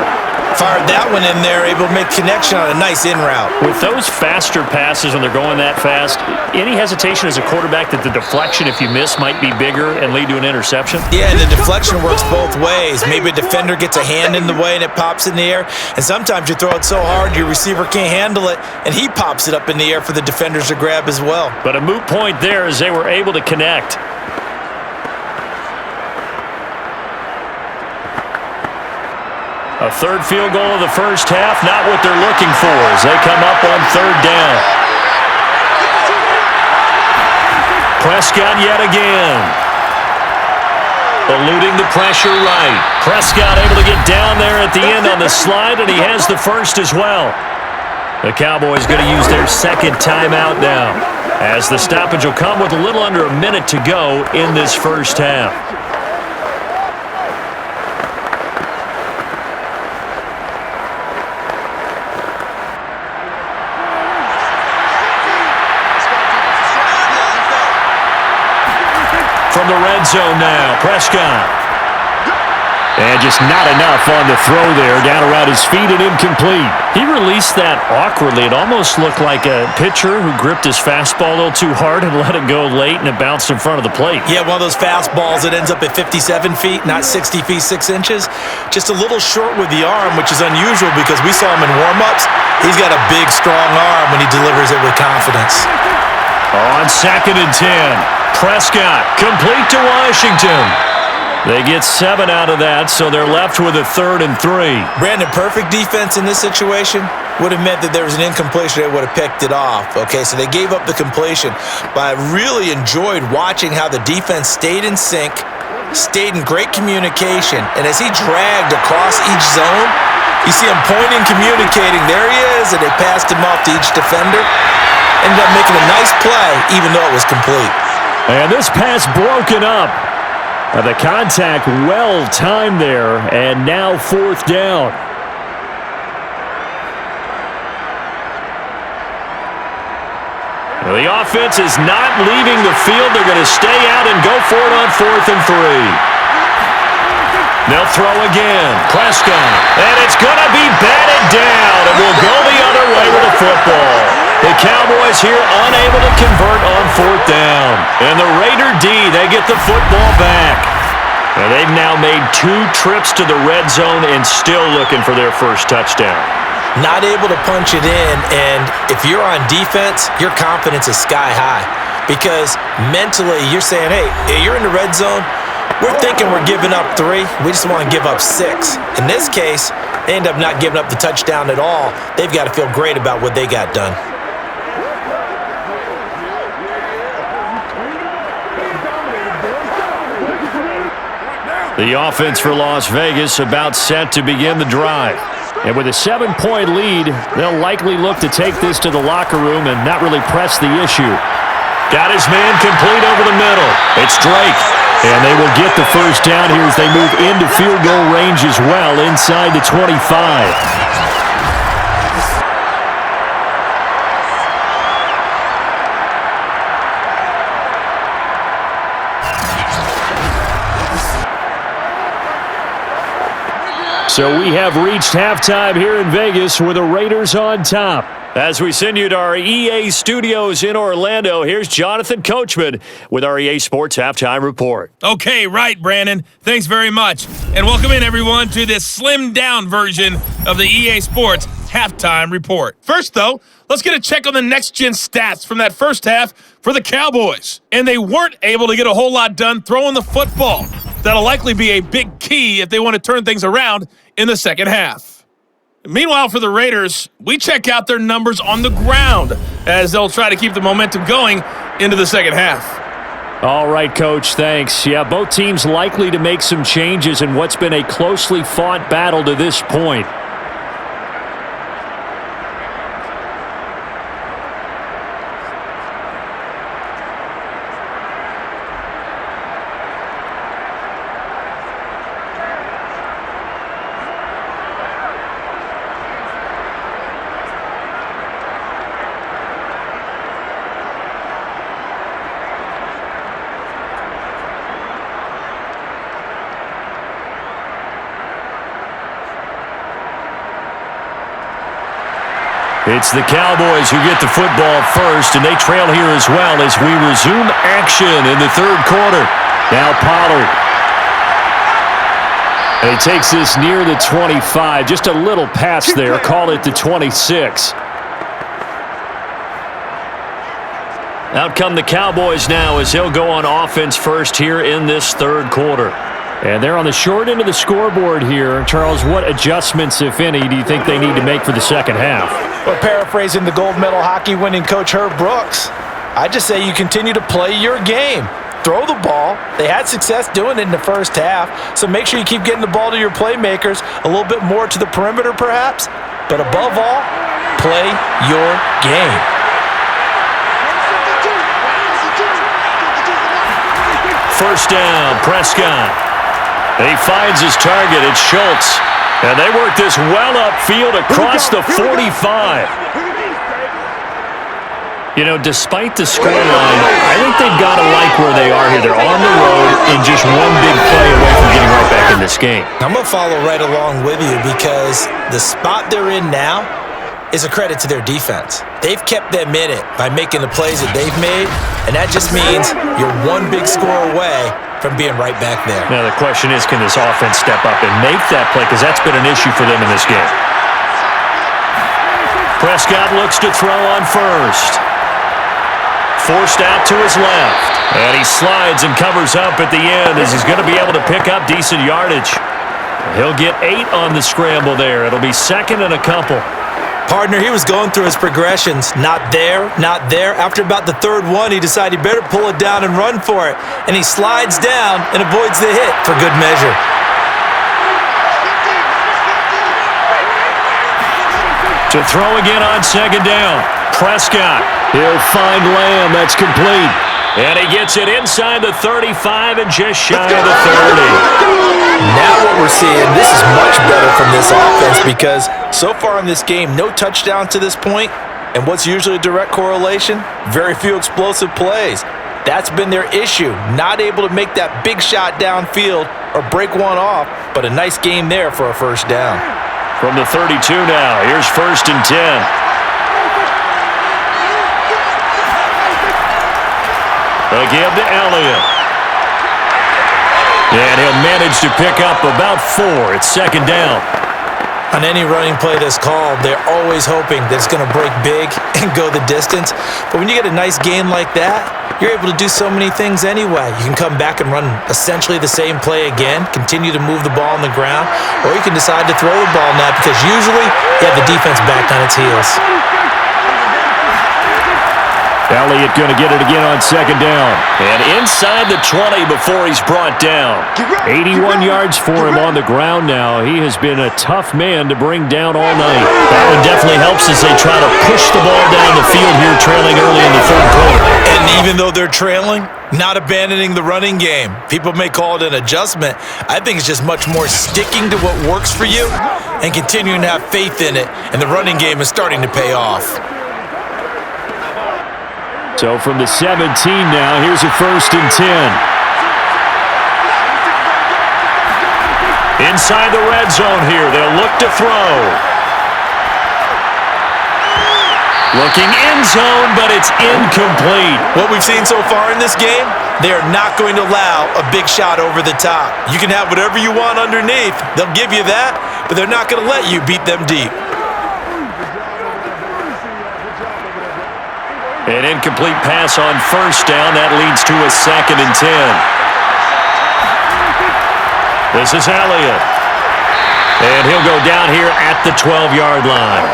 Fired that one in there, able to make connection on a nice in route. With those faster passes when they're going that fast, any hesitation as a quarterback that the deflection, if you miss, might be bigger and lead to an interception? Yeah, and the deflection works both ways. Maybe a defender gets a hand in the way and it pops in the air, and sometimes you throw it so hard your receiver can't handle it, and he pops it up in the air for the defenders to grab as well. But a moot point there as they were able to connect. A 3rd field goal of the first half, not what they're looking for as they come up on 3rd down. Prescott yet again. Eluding the pressure right. Prescott able to get down there at the end on the slide, and he has the first as well. The Cowboys going to use their 2nd timeout now, as the stoppage will come with a little under a minute to go in this first half. From the red zone now, Prescott. And just not enough on the throw there, down around his feet and incomplete. He released that awkwardly. It almost looked like a pitcher who gripped his fastball a little too hard and let it go late, and it bounced in front of the plate. Yeah, one of those fastballs that ends up at 57 feet, not 60 feet, 6 inches. Just a little short with the arm, which is unusual because we saw him in warm-ups. He's got a big, strong arm when he delivers it with confidence. On 2nd and 10, Prescott complete to Washington. They get 7 out of that, so they're left with a 3rd and 3. Brandon, perfect defense in this situation would have meant that there was an incompletion. They would have picked it off. Okay, so they gave up the completion, but I really enjoyed watching how the defense stayed in sync, stayed in great communication, and as he dragged across each zone, you see him pointing, communicating. There he is, and they passed him off to each defender. Ended up making a nice play, even though it was complete. And this pass broken up. The contact well timed there, and now 4th down. The offense is not leaving the field. They're going to stay out and go for it on 4th and 3. They'll throw again. Prescott. And it's going to be batted down, and will go the other way with the football. The Cowboys here unable to convert on 4th down. And the Raider D, they get the football back. And they've now made 2 trips to the red zone and still looking for their first touchdown. Not able to punch it in, and if you're on defense, your confidence is sky high. Because mentally, you're saying, hey, you're in the red zone. We're thinking we're giving up 3. We just want to give up 6. In this case, they end up not giving up the touchdown at all. They've got to feel great about what they got done. The offense for Las Vegas about set to begin the drive. And with a 7-point lead, they'll likely look to take this to the locker room and not really press the issue. Got his man complete over the middle. It's Drake. And they will get the first down here as they move into field goal range as well, inside the 25. So we have reached halftime here in Vegas with the Raiders on top. As we send you to our EA studios in Orlando, here's Jonathan Coachman with our EA Sports Halftime Report. Okay, right, Brandon. Thanks very much. And welcome in, everyone, to this slimmed-down version of the EA Sports Halftime Report. First, though, let's get a check on the next-gen stats from that first half for the Cowboys. And they weren't able to get a whole lot done throwing the football. That'll likely be a big key if they want to turn things around in the second half. Meanwhile, for the Raiders, we check out their numbers on the ground as they'll try to keep the momentum going into the second half. All right, Coach, thanks. Yeah, both teams likely to make some changes in what's been a closely fought battle to this point. It's the Cowboys who get the football first, and they trail here as well as we resume action in the third quarter. Now Pollard. And he takes this near the 25. Just a little pass there. Call it the 26. Out come the Cowboys now as he'll go on offense first here in this third quarter. And they're on the short end of the scoreboard here. Charles, what adjustments, if any, do you think they need to make for the second half? Well, paraphrasing the gold medal hockey winning coach Herb Brooks, I just say you continue to play your game. Throw the ball. They had success doing it in the first half, so make sure you keep getting the ball to your playmakers, a little bit more to the perimeter perhaps, but above all, play your game. First down, Prescott. He finds his target. It's Schultz. And they work this well upfield across the 45. You know, despite the scoreline, I think they've got to like where they are here. They're on the road and just one big play away from getting right back in this game. I'm going to follow right along with you because the spot they're in now is a credit to their defense. They've kept them in it by making the plays that they've made, and that just means you're one big score away from being right back there. Now the question is, can this offense step up and make that play? Because that's been an issue for them in this game. Prescott looks to throw on first. Forced out to his left. And he slides and covers up at the end as he's going to be able to pick up decent yardage. He'll get 8 on the scramble there. It'll be second and a couple. Partner, he was going through his progressions. Not there, not there. After about the third one, he decided he better pull it down and run for it. And he slides down and avoids the hit for good measure. To throw again on second down. Prescott. He'll find Lamb. That's complete. And he gets it inside the 35 and just shy of the 30. Now what we're seeing, this is much better from this offense because so far in this game, no touchdown to this point, and what's usually a direct correlation? Very few explosive plays. That's been their issue, not able to make that big shot downfield or break one off, but a nice game there for a first down. From the 32 now, here's first and 10. They'll give to Elliott. And he'll manage to pick up about 4. It's second down. On any running play that's called, they're always hoping that it's going to break big and go the distance. But when you get a nice gain like that, you're able to do so many things anyway. You can come back and run essentially the same play again, continue to move the ball on the ground, or you can decide to throw the ball now because usually you have the defense back on its heels. Elliott going to get it again on second down. And inside the 20 before he's brought down. 81 yards for him on the ground now. He has been a tough man to bring down all night. That one definitely helps as they try to push the ball down the field here, trailing early in the third quarter. And even though they're trailing, not abandoning the running game. People may call it an adjustment. I think it's just much more sticking to what works for you and continuing to have faith in it. And the running game is starting to pay off. So from the 17 now, here's a first and 10. Inside the red zone here, they'll look to throw. Looking end zone, but it's incomplete. What we've seen so far in this game, they are not going to allow a big shot over the top. You can have whatever you want underneath. They'll give you that, but they're not going to let you beat them deep. An incomplete pass on first down. That leads to a second and 10. This is Elliott. And he'll go down here at the 12-yard line.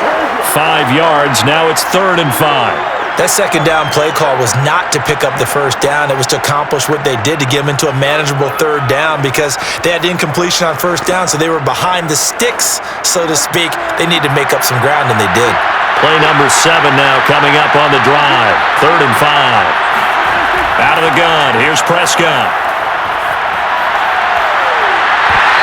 5 yards. Now it's 3rd and 5. That second down play call was not to pick up the first down. It was to accomplish what they did, to get them into a manageable third down, because they had incompletion on first down, so they were behind the sticks, so to speak. They needed to make up some ground, and they did. Play number 7 now coming up on the drive. 3rd and 5. Out of the gun. Here's Prescott.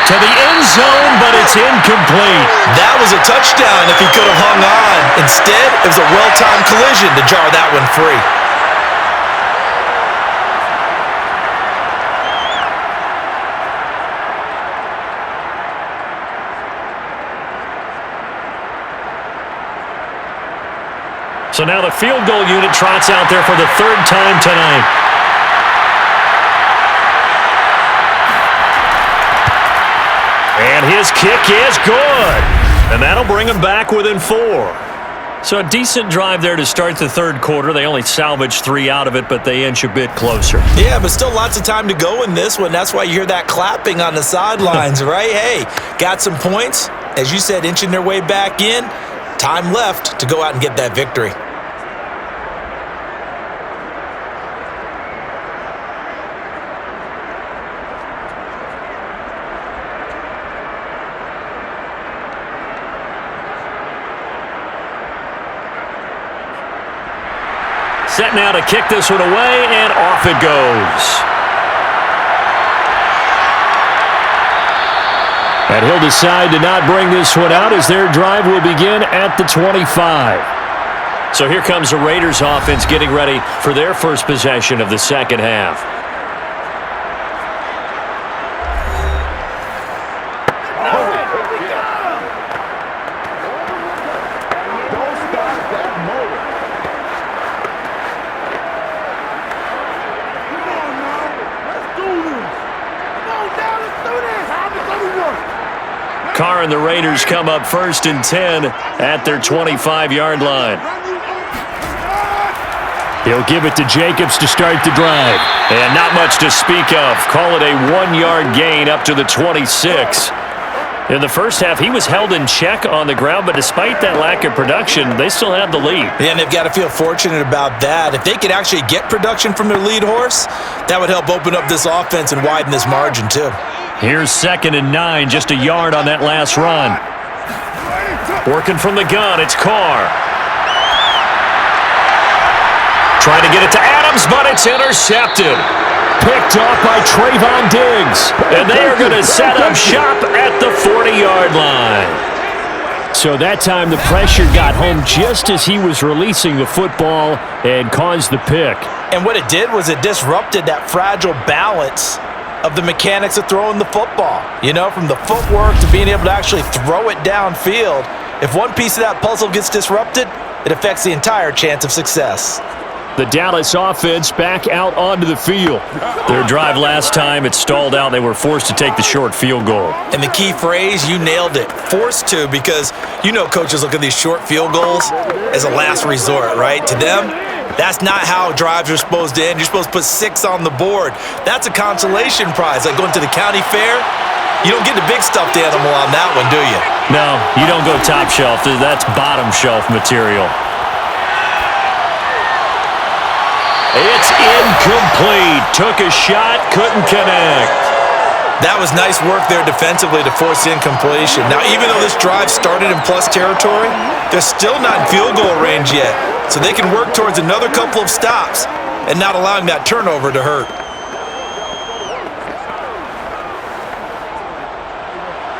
To the end zone, but it's incomplete. That was a touchdown if he could have hung on. Instead, it was a well-timed collision to jar that one free. So now the field goal unit trots out there for the 3rd time tonight. And his kick is good. And that'll bring him back within 4. So a decent drive there to start the 3rd quarter. They only salvaged 3 out of it, but they inch a bit closer. Yeah, but still lots of time to go in this one. That's why you hear that clapping on the sidelines, right? Hey, got some points. As you said, inching their way back in. Time left to go out and get that victory. Set now to kick this one away, and off it goes. And he'll decide to not bring this one out as their drive will begin at the 25. So here comes the Raiders offense getting ready for their first possession of the second half. Carr and the Raiders come up 1st and 10 at their 25-yard line. He'll give it to Jacobs to start the drive. And not much to speak of. Call it a 1-yard gain up to the 26. In the first half, he was held in check on the ground, but despite that lack of production, they still have the lead. Yeah, and they've got to feel fortunate about that. If they could actually get production from their lead horse, that would help open up this offense and widen this margin too. Here's 2nd and 9, just a yard on that last run. Working from the gun, it's Carr. Trying to get it to Adams, but it's intercepted. Picked off by Trayvon Diggs. And they are going to set up shop at the 40-yard line. So that time the pressure got home just as he was releasing the football and caused the pick. And what it did was it disrupted that fragile balance of the mechanics of throwing the football. You know, from the footwork to being able to actually throw it downfield. If one piece of that puzzle gets disrupted, it affects the entire chance of success. The Dallas offense back out onto the field. Their drive last time, it stalled out. They were forced to take the short field goal. And the key phrase, you nailed it, forced to, because you know coaches look at these short field goals as a last resort, right? To them, that's not how drives are supposed to end. You're supposed to put 6 on the board. That's a consolation prize, like going to the county fair. You don't get the big stuffed animal on that one, do you? No, you don't go top shelf. That's bottom shelf material. It's incomplete. Took a shot, couldn't connect. That was nice work there defensively to force incompletion. Now, even though this drive started in plus territory, they're still not in field goal range yet. So they can work towards another couple of stops and not allowing that turnover to hurt.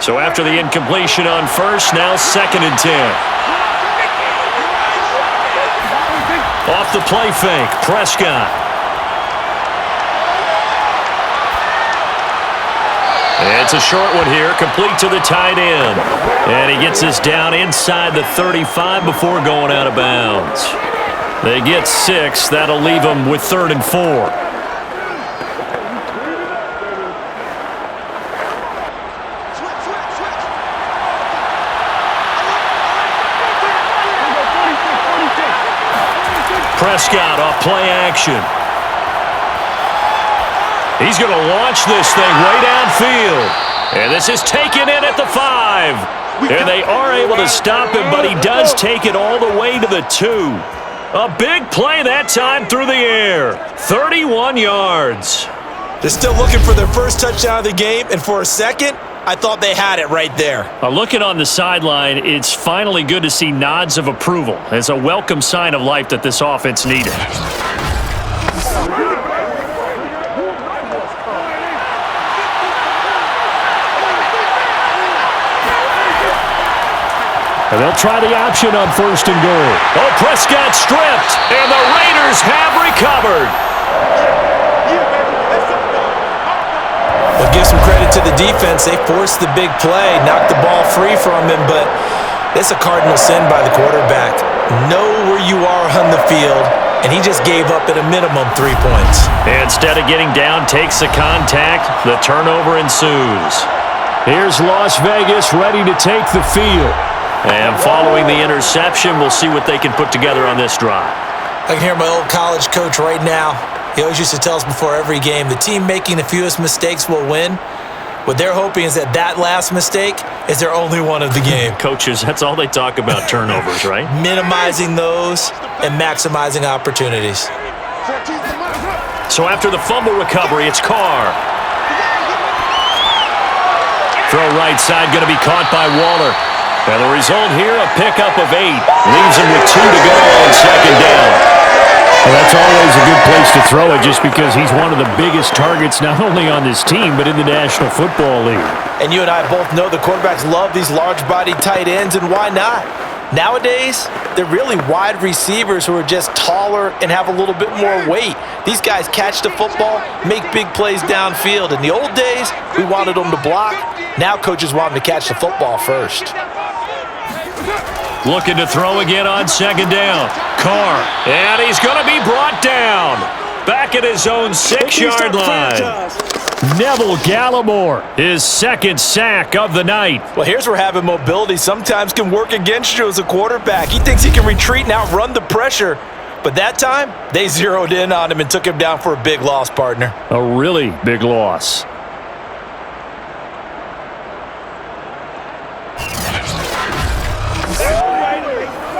So after the incompletion on first, now 2nd and 10. Off the play fake, Prescott. It's a short one here, complete to the tight end. And he gets this down inside the 35 before going out of bounds. They get 6. That'll leave them with 3rd and 4. Prescott off play action. He's going to launch this thing way downfield. And this is taken in at the 5. And they are able to stop him, but he does take it all the way to the 2. A big play that time through the air. 31 yards. They're still looking for their first touchdown of the game, and for a second, I thought they had it right there. Looking on the sideline, it's finally good to see nods of approval. It's a welcome sign of life that this offense needed. And they'll try the option on 1st and goal. Oh, Prescott stripped, and the Raiders have recovered. Well, give some credit to the defense. They forced the big play, knocked the ball free from him, but it's a cardinal sin by the quarterback. Know where you are on the field, and he just gave up at a minimum 3 points. Instead of getting down, takes the contact. The turnover ensues. Here's Las Vegas ready to take the field. And following the interception, we'll see what they can put together on this drive. I can hear my old college coach right now. He always used to tell us before every game, the team making the fewest mistakes will win. What they're hoping is that last mistake is their only one of the game. Coaches, that's all they talk about, turnovers, right? Minimizing those and maximizing opportunities. So after the fumble recovery, it's Carr. Throw right side, going to be caught by Waller. And the result here, a pickup of 8. Leaves him with 2 to go on 2nd down. Well, that's always a good place to throw it just because he's one of the biggest targets not only on this team but in the National Football League. And you and I both know the quarterbacks love these large-bodied tight ends, and why not? Nowadays, they're really wide receivers who are just taller and have a little bit more weight. These guys catch the football, make big plays downfield. In the old days, we wanted them to block. Now coaches want them to catch the football first. Looking to throw again on 2nd down. Carr, and he's going to be brought down. Back at his own 6-yard line. Neville Gallimore, his 2nd sack of the night. Well, here's where having mobility sometimes can work against you as a quarterback. He thinks he can retreat and outrun the pressure. But that time, they zeroed in on him and took him down for a big loss, partner. A really big loss.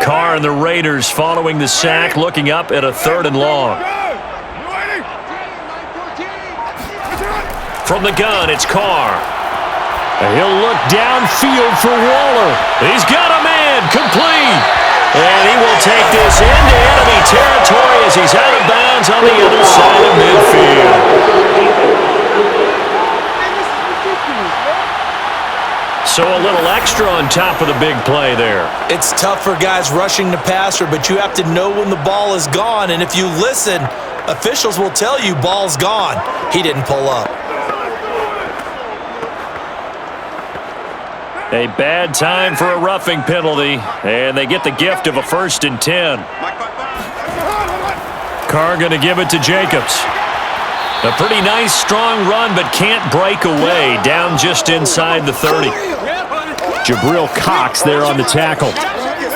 Carr and the Raiders following the sack, looking up at a 3rd and long. From the gun, it's Carr. He'll look downfield for Waller. He's got a man, complete. And he will take this into enemy territory as he's out of bounds on the other side of midfield. So a little extra on top of the big play there. It's tough for guys rushing the passer, but you have to know when the ball is gone. And if you listen, officials will tell you ball's gone. He didn't pull up. A bad time for a roughing penalty, and they get the gift of a 1st and 10. Carr going to give it to Jacobs. A pretty nice, strong run, but can't break away. Down just inside the 30. Jabril Cox there on the tackle.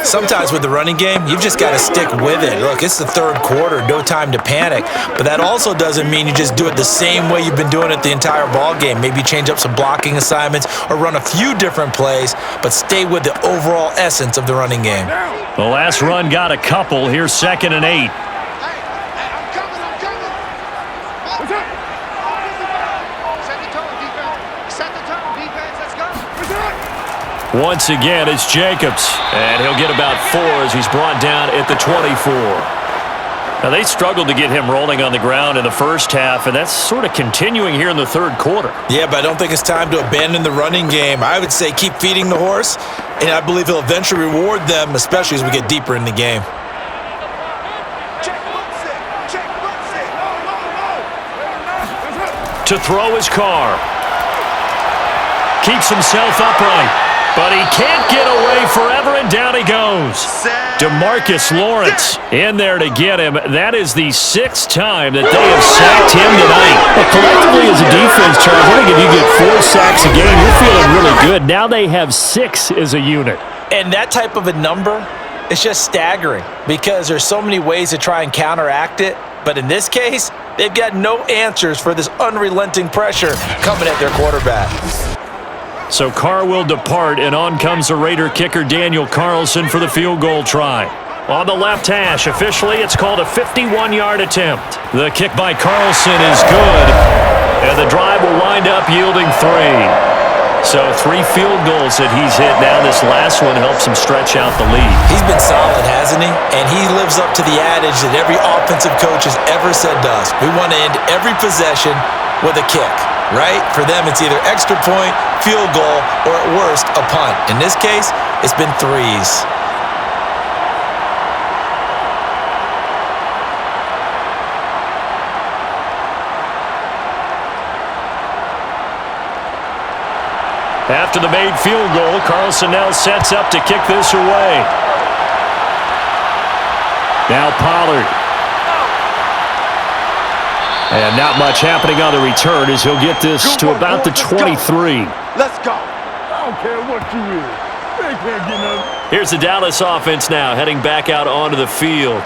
Sometimes with the running game, you've just got to stick with it. Look, it's the 3rd quarter, no time to panic. But that also doesn't mean you just do it the same way you've been doing it the entire ball game. Maybe change up some blocking assignments or run a few different plays, but stay with the overall essence of the running game. The last run got a couple. Here's 2nd and 8. Once again, it's Jacobs, and he'll get about 4 as he's brought down at the 24. Now, they struggled to get him rolling on the ground in the first half, and that's sort of continuing here in the 3rd quarter. Yeah, but I don't think it's time to abandon the running game. I would say keep feeding the horse, and I believe he'll eventually reward them, especially as we get deeper in the game. To throw his Carr. Keeps himself upright. But he can't get away forever, and down he goes. DeMarcus Lawrence in there to get him. That is the 6th time that they have sacked him tonight. Well, collectively as a defense, Charles, I think if you get 4 sacks a game, you're feeling really good. Now they have 6 as a unit. And that type of a number is just staggering because there's so many ways to try and counteract it. But in this case, they've got no answers for this unrelenting pressure coming at their quarterback. So Carr will depart, and on comes the Raider kicker Daniel Carlson for the field goal try. on the left hash. Officially, it's called a 51-yard attempt. The kick by Carlson is good, and the drive will wind up yielding 3. So 3 field goals that he's hit now. This last one helps him stretch out the lead. He's been solid, hasn't he? And he lives up to the adage that every offensive coach has ever said to us. We want to end every possession with a kick, right? For them, it's either extra point, field goal, or at worst, a punt. In this case, it's been 3s. After the made field goal, Carlson now sets up to kick this away. Now Pollard. And not much happening on the return as he'll get this to about the 23. Let's go. I don't care what you is. They can't get nothing. Here's the Dallas offense now heading back out onto the field.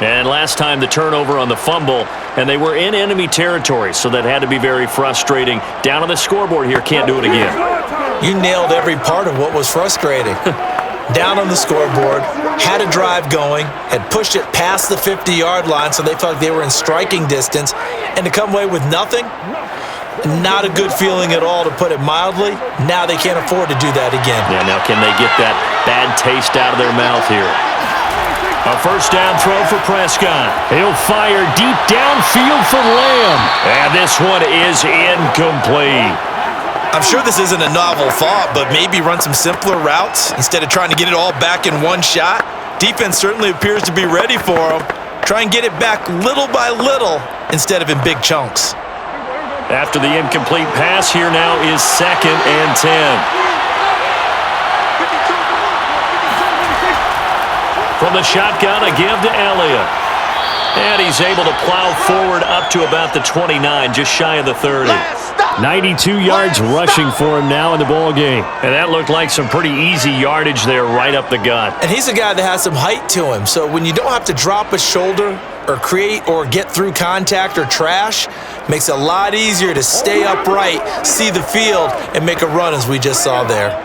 And last time the turnover on the fumble, and they were in enemy territory, so that had to be very frustrating. Down on the scoreboard here, can't do it again. You nailed every part of what was frustrating. Down on the scoreboard, had a drive going, had pushed it past the 50-yard line so they felt like they were in striking distance, and to come away with nothing, not a good feeling at all, to put it mildly. Now they can't afford to do that again. Yeah, now can they get that bad taste out of their mouth here? A first down throw for Prescott. He'll fire deep downfield for Lamb. And this one is incomplete. I'm sure this isn't a novel thought, but maybe run some simpler routes instead of trying to get it all back in one shot. Defense certainly appears to be ready for him. Try and get it back little by little instead of in big chunks. After the incomplete pass, here now is 2nd and 10. From the shotgun, a give to Elliott. And he's able to plow forward up to about the 29, just shy of the 30. 92 yards rushing for him now in the ball game. And that looked like some pretty easy yardage there right up the gut. And he's a guy that has some height to him, so when you don't have to drop a shoulder or create or get through contact or trash, makes it a lot easier to stay upright, see the field, and make a run as we just saw there.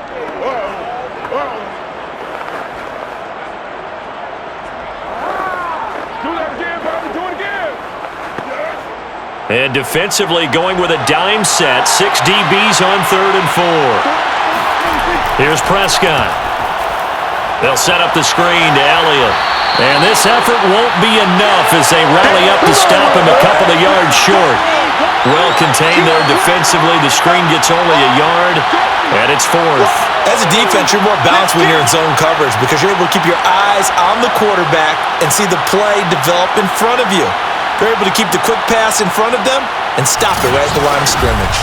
And defensively going with a dime set. 6 DBs on 3rd and 4. Here's Prescott. They'll set up the screen to Elliott. And this effort won't be enough as they rally up to stop him a couple of yards short. Well contained there defensively. The screen gets only a yard, and it's 4th. As a defense, you're more balanced when you're in zone coverage because you're able to keep your eyes on the quarterback and see the play develop in front of you. They're able to keep the quick pass in front of them and stop it right at the line of scrimmage.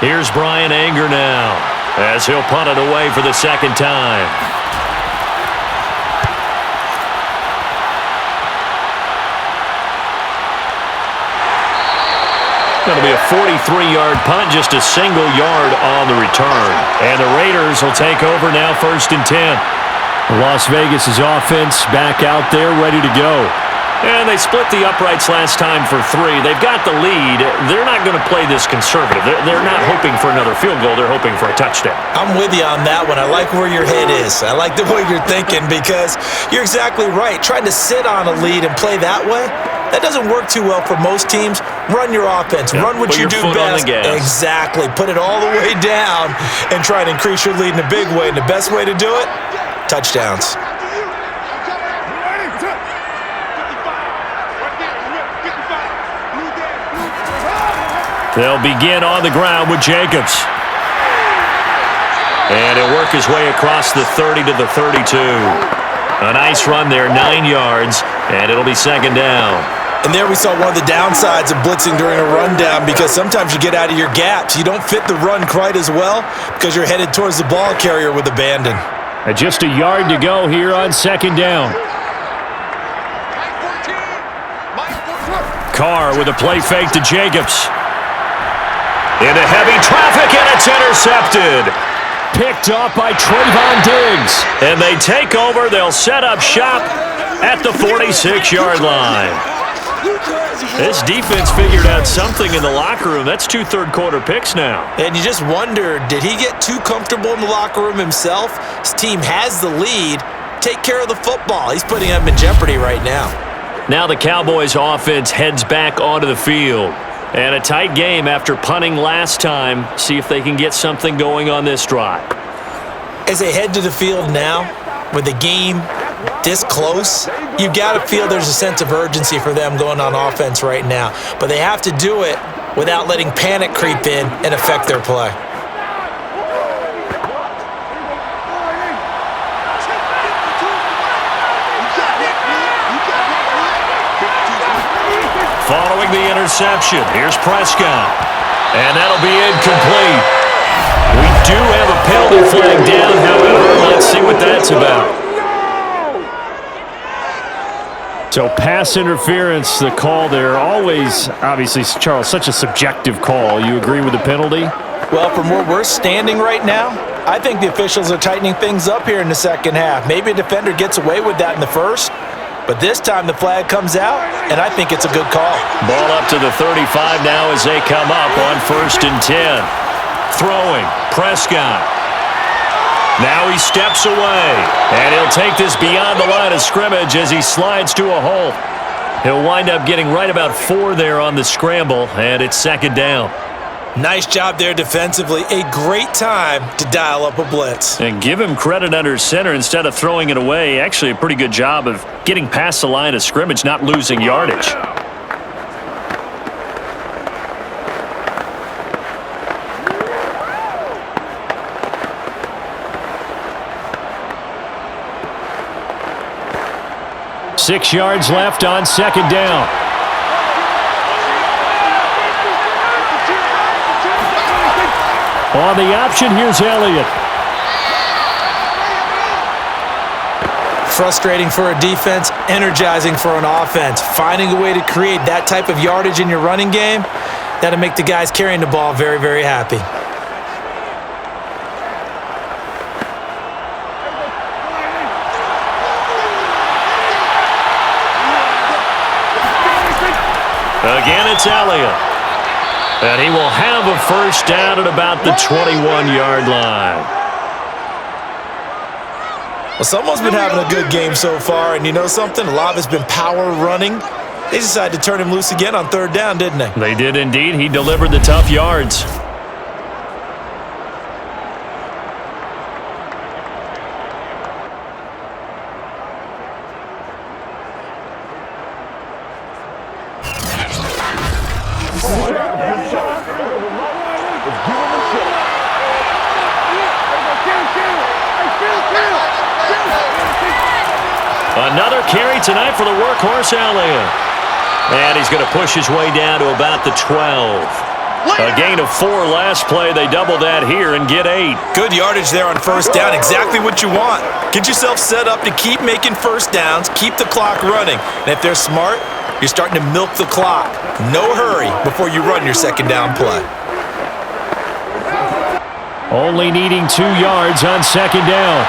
Here's Brian Anger now as he'll punt it away for the 2nd time. Going to be a 43-yard punt, just a single yard on the return. And the Raiders will take over now 1st and 10. Las Vegas' offense back out there ready to go. And they split the uprights last time for 3. They've got the lead. They're not going to play this conservative. They're not hoping for another field goal. They're hoping for a touchdown. I'm with you on that one. I like where your head is. I like the way you're thinking because you're exactly right. Trying to sit on a lead and play that way, that doesn't work too well for most teams. Run your offense. Run what you do best. Exactly. Put it all the way down and try and increase your lead in a big way. And the best way to do it, touchdowns. They'll begin on the ground with Jacobs. And he'll work his way across the 30 to the 32. A nice run there, 9 yards, and it'll be 2nd down. And there we saw one of the downsides of blitzing during a rundown because sometimes you get out of your gaps. You don't fit the run quite as well because you're headed towards the ball carrier with abandon. And just a yard to go here on 2nd down. Carr with a play fake to Jacobs. Into heavy traffic, and it's intercepted. Picked off by Trayvon Diggs. And they take over. They'll set up shop at the 46-yard line. This defense figured out something in the locker room. That's 2 third-quarter picks now. And you just wonder, did he get too comfortable in the locker room himself? His team has the lead. Take care of the football. He's putting them in jeopardy right now. Now the Cowboys offense heads back onto the field. And a tight game after punting last time. See if they can get something going on this drive. As they head to the field now, with the game this close, you've got to feel there's a sense of urgency for them going on offense right now. But they have to do it without letting panic creep in and affect their play. Following the interception, here's Prescott. And that'll be incomplete. We do have a penalty flag down, however. Let's see what that's about. So pass interference, the call there. Always, obviously, Charles, such a subjective call. You agree with the penalty? Well, from where we're standing right now, I think the officials are tightening things up here in the second half. Maybe a defender gets away with that in the first, but this time the flag comes out, and I think it's a good call. Ball up to the 35 now as they come up on 1st and 10. Throwing, Prescott. Now he steps away, and he'll take this beyond the line of scrimmage as he slides to a hole. He'll wind up getting right about 4 there on the scramble, and it's 2nd down. Nice job there defensively. A great time to dial up a blitz. And give him credit under center instead of throwing it away. Actually, a pretty good job of getting past the line of scrimmage, not losing yardage. Six yards left on 2nd down. On the option, here's Elliott. Frustrating for a defense, energizing for an offense. Finding a way to create that type of yardage in your running game, that'll make the guys carrying the ball very, very happy. Again, it's Elliott. And he will have a 1st down at about the 21-yard line. Well, someone's been having a good game so far, and you know something? A lot of it's been power running. They decided to turn him loose again on 3rd down, didn't they? They did indeed. He delivered the tough yards. Another carry tonight for the workhorse, Elliott. And he's going to push his way down to about the 12. A gain of 4 last play. They double that here and get 8. Good yardage there on 1st down. Exactly what you want. Get yourself set up to keep making 1st downs, keep the clock running. And if they're smart, you're starting to milk the clock. No hurry before you run your 2nd down play. Only needing 2 yards on 2nd down.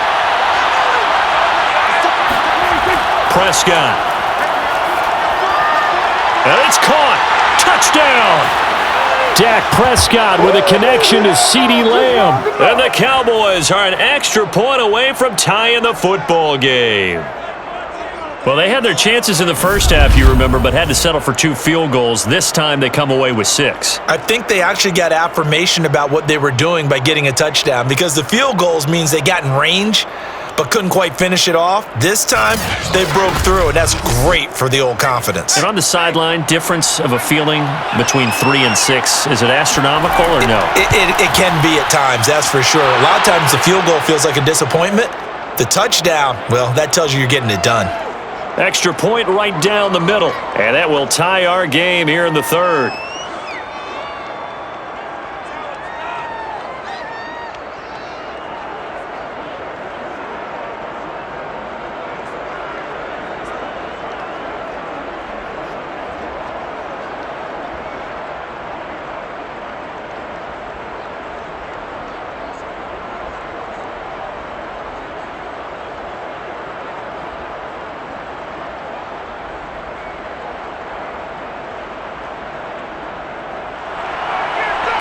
Prescott. And it's caught. Touchdown. Dak Prescott with a connection to CeeDee Lamb. And the Cowboys are an extra point away from tying the football game. Well, they had their chances in the first half, you remember, but had to settle for 2 field goals. This time they come away with 6. I think they actually got affirmation about what they were doing by getting a touchdown, because the field goals means they got in range but couldn't quite finish it off. This time, they broke through, and that's great for the old confidence. And on the sideline, difference of a feeling between 3 and 6, is it astronomical or no? It can be at times, that's for sure. A lot of times the field goal feels like a disappointment. The touchdown, well, that tells you you're getting it done. Extra point right down the middle, and that will tie our game here in the 3rd.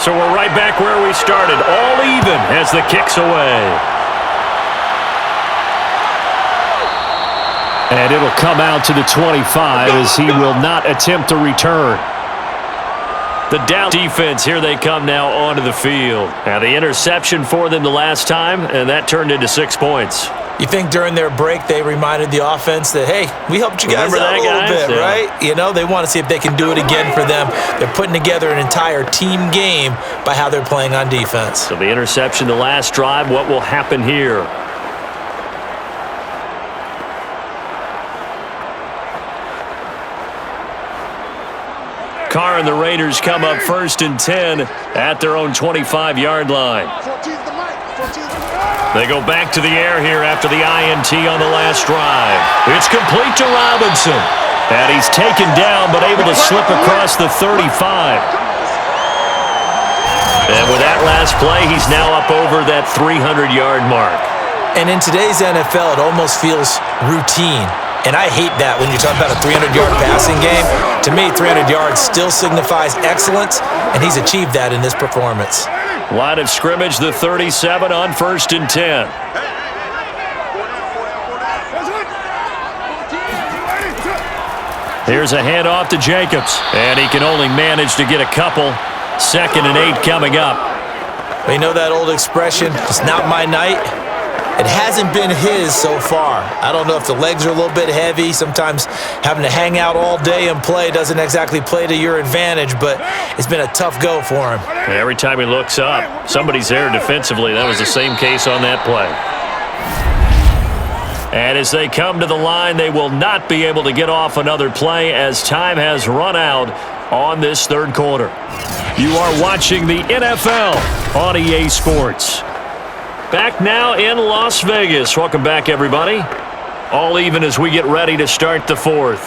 So we're right back where we started, all even as the kick's away. And it'll come out to the 25 as he will not attempt to return. The down defense, here they come now onto the field. Now the interception for them the last time, and that turned into 6 points. You think during their break they reminded the offense that, hey, we helped you guys out a little bit, right? You know, they want to see if they can do it again for them. They're putting together an entire team game by how they're playing on defense. So the interception the last drive, what will happen here? Carr and the Raiders come up 1st and 10 at their own 25-yard line. They go back to the air here after the INT on the last drive. It's complete to Robinson. And he's taken down but able to slip across the 35. And with that last play, he's now up over that 300-yard mark. And in today's NFL, it almost feels routine. And I hate that when you talk about a 300-yard passing game. To me, 300 yards still signifies excellence, and he's achieved that in this performance. Line of scrimmage, the 37 on 1st and 10. Here's a handoff to Jacobs, and he can only manage to get a couple. 2nd and 8 coming up. You know that old expression, it's not my night? It hasn't been his so far. I don't know if the legs are a little bit heavy. Sometimes having to hang out all day and play doesn't exactly play to your advantage, but it's been a tough go for him. Every time he looks up, somebody's there defensively. That was the same case on that play. And as they come to the line, they will not be able to get off another play as time has run out on this 3rd quarter. You are watching the NFL on EA Sports. Back now in Las Vegas. Welcome back, everybody. All even as we get ready to start the 4th.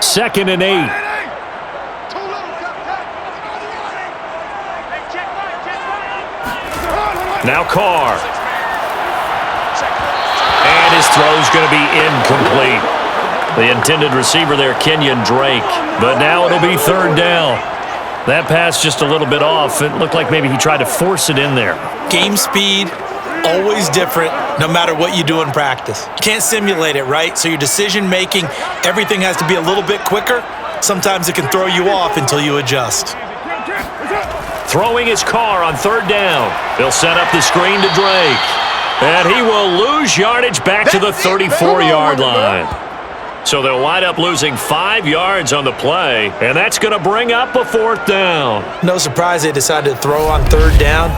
Second and 8. Now Carr. And his throw's going to be incomplete. The intended receiver there, Kenyon Drake. But now it'll be 3rd down. That pass just a little bit off. It looked like maybe he tried to force it in there. Game speed, always different, no matter what you do in practice. You can't simulate it, right? So your decision-making, everything has to be a little bit quicker. Sometimes it can throw you off until you adjust. Throwing his Carr on 3rd down. They'll set up the screen to Drake. And he will lose yardage back to the 34-yard line. So they'll wind up losing 5 yards on the play, and that's going to bring up a 4th down. No surprise they decided to throw on 3rd down.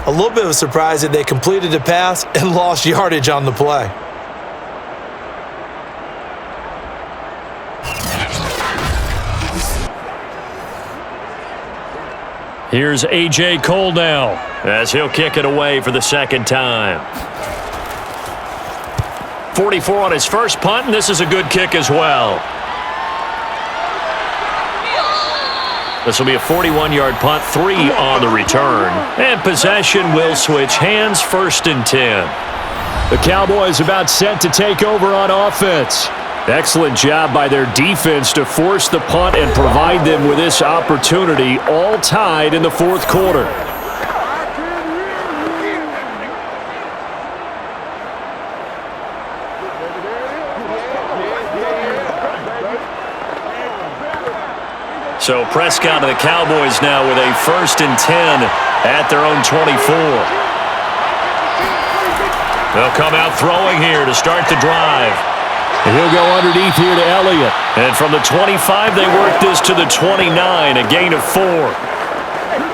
A little bit of a surprise that they completed the pass and lost yardage on the play. Here's A.J. Cole now as he'll kick it away for the 2nd time. 44 on his first punt, and this is a good kick as well. This will be a 41-yard punt, 3 on the return. And possession will switch hands, 1st and 10. The Cowboys about set to take over on offense. Excellent job by their defense to force the punt and provide them with this opportunity, all tied in the 4th quarter. So Prescott and the Cowboys now with a 1st and 10 at their own 24. They'll come out throwing here to start the drive. And he'll go underneath here to Elliott. And from the 25, they work this to the 29, a gain of 4.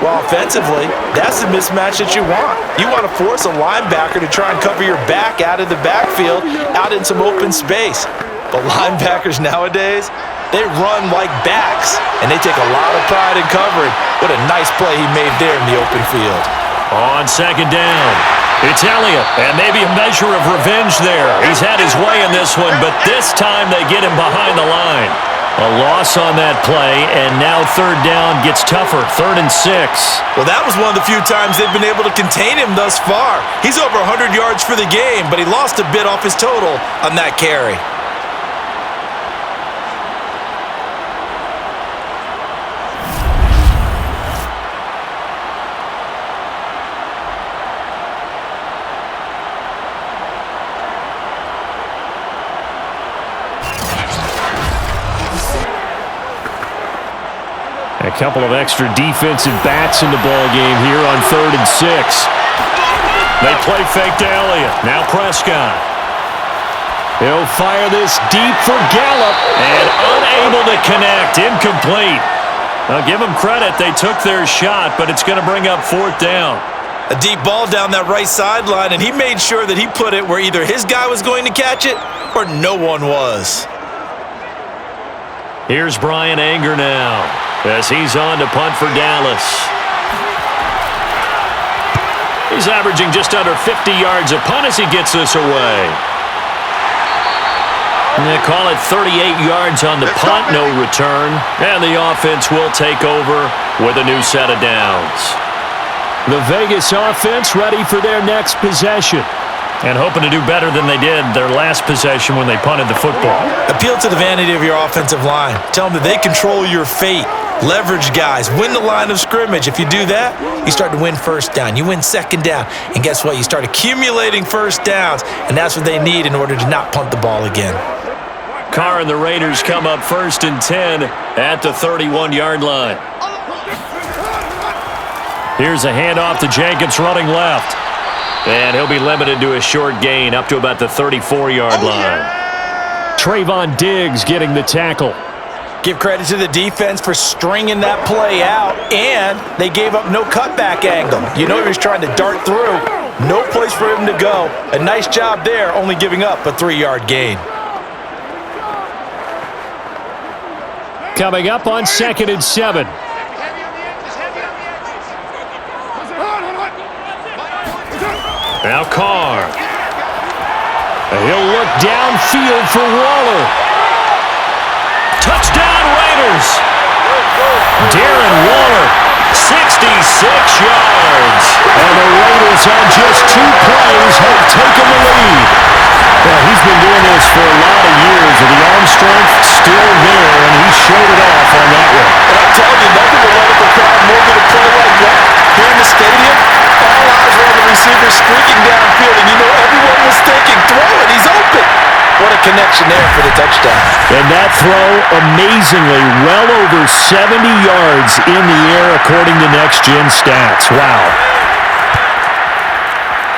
Well, offensively, that's the mismatch that you want. You want to force a linebacker to try and cover your back out of the backfield, out in some open space. But linebackers nowadays, they run like backs, and they take a lot of pride in covering. What a nice play he made there in the open field. On 2nd down, it's Elliott, and maybe a measure of revenge there. He's had his way in this one, but this time they get him behind the line. A loss on that play, and now 3rd down gets tougher, 3rd and 6. Well, that was one of the few times they've been able to contain him thus far. He's over 100 yards for the game, but he lost a bit off his total on that carry. A couple of extra defensive bats in the ball game here on 3rd and 6. They play fake to Elliott. Now Prescott. He'll fire this deep for Gallup, and unable to connect. Incomplete. I'll give them credit. They took their shot, but it's going to bring up 4th down. A deep ball down that right sideline, and he made sure that he put it where either his guy was going to catch it or no one was. Here's Brian Anger now as he's on to punt for Dallas. He's averaging just under 50 yards a punt as he gets this away. And they call it 38 yards on the punt, no return. And the offense will take over with a new set of downs. The Vegas offense ready for their next possession. And hoping to do better than they did their last possession when they punted the football. Appeal to the vanity of your offensive line. Tell them that they control your fate. Leverage guys. Win the line of scrimmage. If you do that, you start to win 1st down. You win 2nd down. And guess what? You start accumulating 1st downs. And that's what they need in order to not punt the ball again. Carr and the Raiders come up 1st and 10 at the 31-yard line. Here's a handoff to Jacobs running left. And he'll be limited to a short gain up to about the 34-yard line. Trayvon Diggs getting the tackle. Give credit to the defense for stringing that play out, and they gave up no cutback angle. You know he was trying to dart through. No place for him to go. A nice job there, only giving up a 3-yard gain. Coming up on 2nd and 7. Now Carr. He'll look downfield for Waller. Touchdown Raiders. Darren Waller, 66 yards. And the Raiders on just 2 plays have taken the lead. Well, he's been doing this for a lot of years, and the arm strength still there, and he showed it off on that one. And I'm telling you, nothing will let up a crowd more than a play like that. Here in the stadium, all eyes were on the receiver streaking downfield, and you know everyone was thinking, throw it, he's open. What a connection there for the touchdown. And that throw, amazingly, well over 70 yards in the air according to Next Gen Stats. Wow.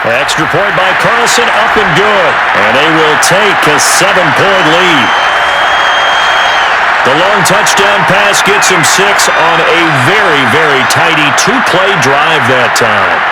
Extra point by Carlson, up and good. And they will take a 7-point lead. The long touchdown pass gets him 6 on a very, very tidy 2-play drive that time.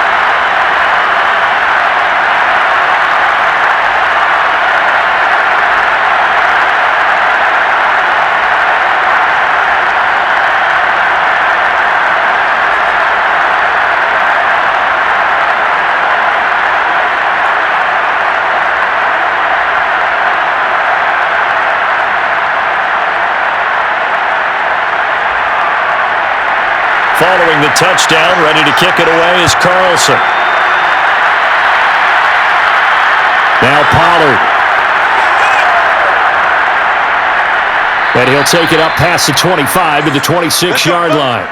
Following the touchdown, ready to kick it away is Carlson. Now Pollard. And he'll take it up past the 25 to the 26-yard line.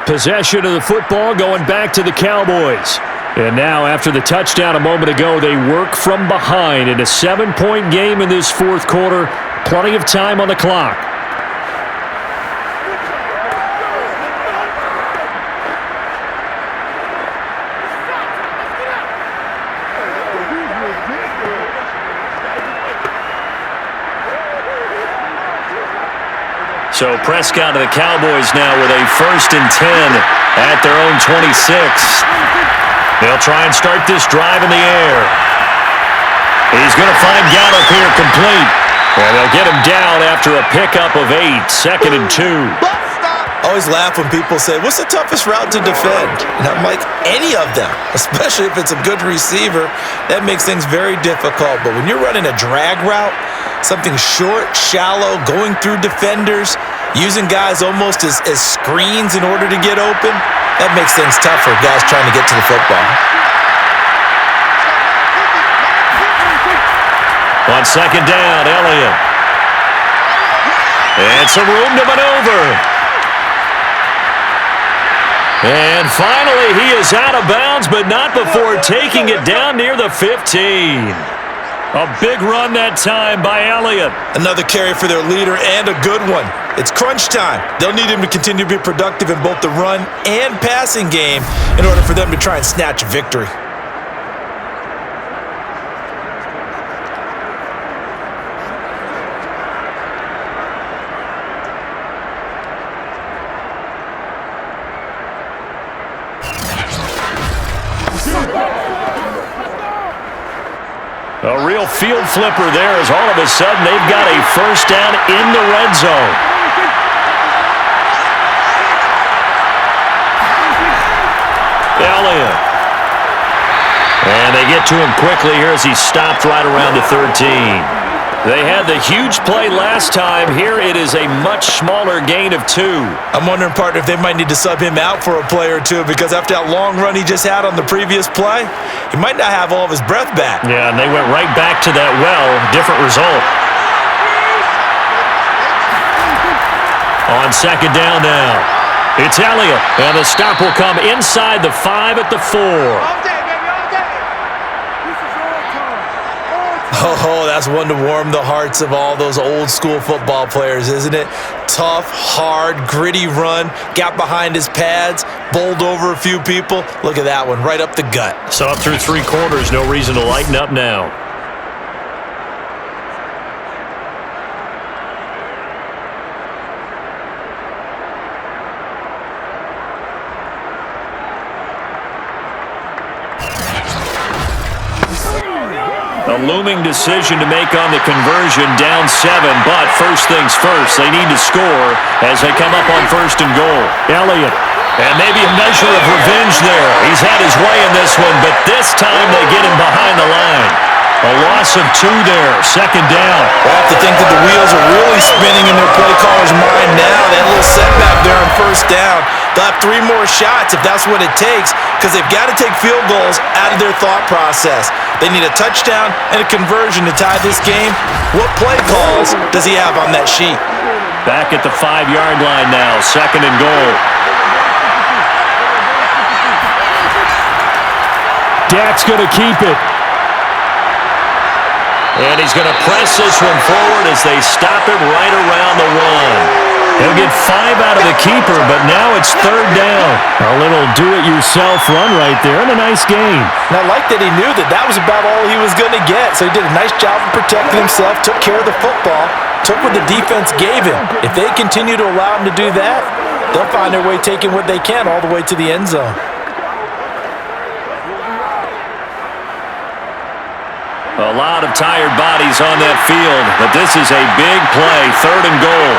Possession of the football going back to the Cowboys. And now, after the touchdown a moment ago, they work from behind in a 7-point game in this 4th quarter. Plenty of time on the clock. So Prescott of the Cowboys now with a 1st and 10 at their own 26. They'll try and start this drive in the air. He's going to find Gallup here complete. And they'll get him down after a pickup of 8, 2nd and 2. I always laugh when people say, what's the toughest route to defend? And I'm like, any of them, especially if it's a good receiver. That makes things very difficult. But when you're running a drag route, something short, shallow, going through defenders, using guys almost as screens in order to get open, that makes things tough for guys trying to get to the football. On 2nd down, Elliott. And some room to maneuver. And finally, he is out of bounds, but not before taking it down near the 15. A big run that time by Elliott. Another carry for their leader and a good one. It's crunch time. They'll need him to continue to be productive in both the run and passing game in order for them to try and snatch a victory. A real field flipper there as all of a sudden they've got a first down in the red zone. Elliott. And they get to him quickly here as he stopped right around the 13. They had the huge play last time. Here it is a much smaller gain of 2. I'm wondering, partner, if they might need to sub him out for a play or two because after that long run he just had on the previous play, he might not have all of his breath back. Yeah, and they went right back to that well. Different result. On second down now. It's Elliott, and the stop will come inside the 5 at the 4. Oh, that's one to warm the hearts of all those old school football players, isn't it? Tough, hard, gritty run, got behind his pads, bowled over a few people. Look at that one, right up the gut. So up through 3 quarters, no reason to lighten up now. A looming decision to make on the conversion, down 7, but first things first, they need to score as they come up on first and goal. Elliott, and maybe a measure of revenge there. He's had his way in this one, but this time they get him behind the line. A loss of 2 there, second down. We'll have to think that the wheels are really spinning in their play caller's mind now. That little setback there on first down. They'll have 3 more shots if that's what it takes because they've got to take field goals out of their thought process. They need a touchdown and a conversion to tie this game. What play calls does he have on that sheet? Back at the 5-yard line now, second and goal. Dak's going to keep it. And he's going to press this one forward as they stop him right around the 1. He'll get 5 out of the keeper, but now it's third down. A little do-it-yourself run right there and a nice gain. And I like that he knew that that was about all he was going to get. So he did a nice job of protecting himself, took care of the football, took what the defense gave him. If they continue to allow him to do that, they'll find their way taking what they can all the way to the end zone. A lot of tired bodies on that field, but this is a big play, third and goal.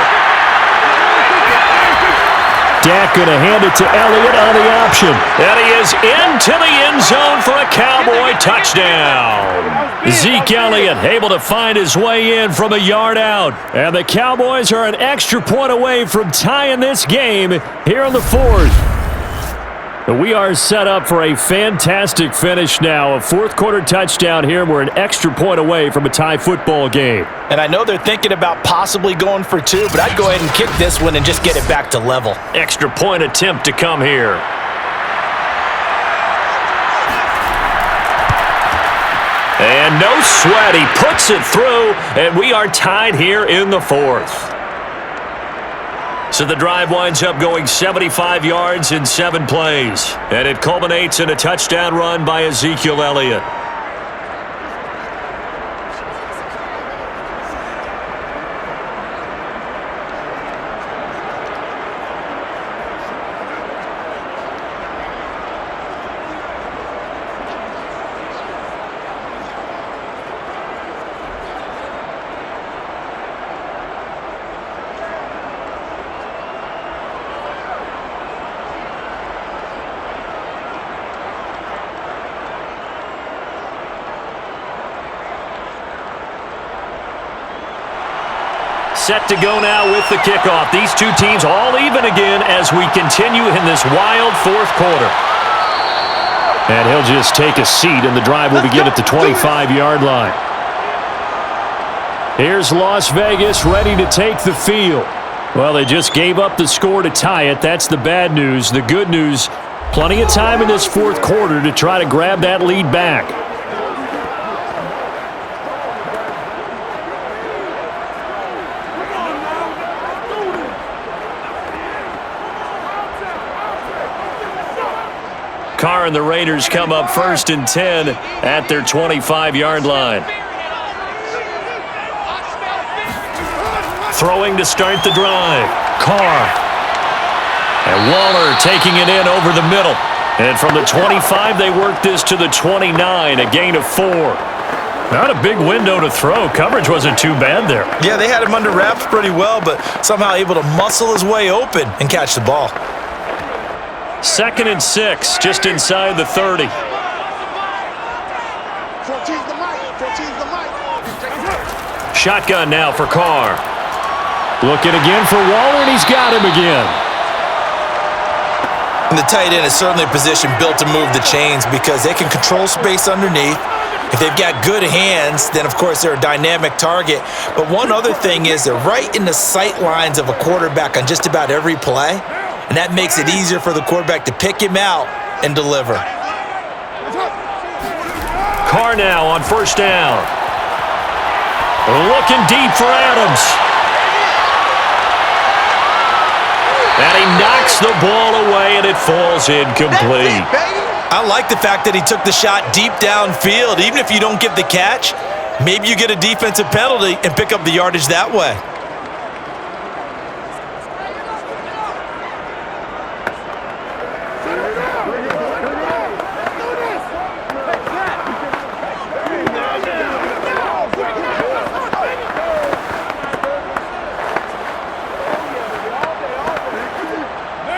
Dak going to hand it to Elliott on the option. And he is into the end zone for a Cowboy touchdown. Zeke Elliott able to find his way in from a yard out. And the Cowboys are an extra point away from tying this game here in the 4th. We are set up for a fantastic finish now. A 4th quarter touchdown here. We're an extra point away from a tie football game. And I know they're thinking about possibly going for 2, but I'd go ahead and kick this one and just get it back to level. Extra point attempt to come here. And no sweat. He puts it through, and we are tied here in the 4th. So the drive winds up going 75 yards in 7 plays. And it culminates in a touchdown run by Ezekiel Elliott. Set to go now with the kickoff. These two teams all even again as we continue in this wild 4th quarter. And he'll just take a seat, and the drive will begin at the 25-yard line. Here's Las Vegas ready to take the field. Well, they just gave up the score to tie it. That's the bad news. The good news, plenty of time in this 4th quarter to try to grab that lead back. Carr and the Raiders come up 1st and 10 at their 25-yard line. Throwing to start the drive. Carr. And Waller taking it in over the middle. And from the 25, they work this to the 29, a gain of 4. Not a big window to throw. Coverage wasn't too bad there. Yeah, they had him under wraps pretty well, but somehow able to muscle his way open and catch the ball. 2nd and 6, just inside the 30. Shotgun now for Carr. Looking again for Waller, and he's got him again. And the tight end is certainly a position built to move the chains because they can control space underneath. If they've got good hands, then of course they're a dynamic target. But one other thing is they're right in the sight lines of a quarterback on just about every play. And that makes it easier for the quarterback to pick him out and deliver. Carr now on 1st down. Looking deep for Adams. And he knocks the ball away, and it falls incomplete. I like the fact that he took the shot deep downfield. Even if you don't get the catch, maybe you get a defensive penalty and pick up the yardage that way.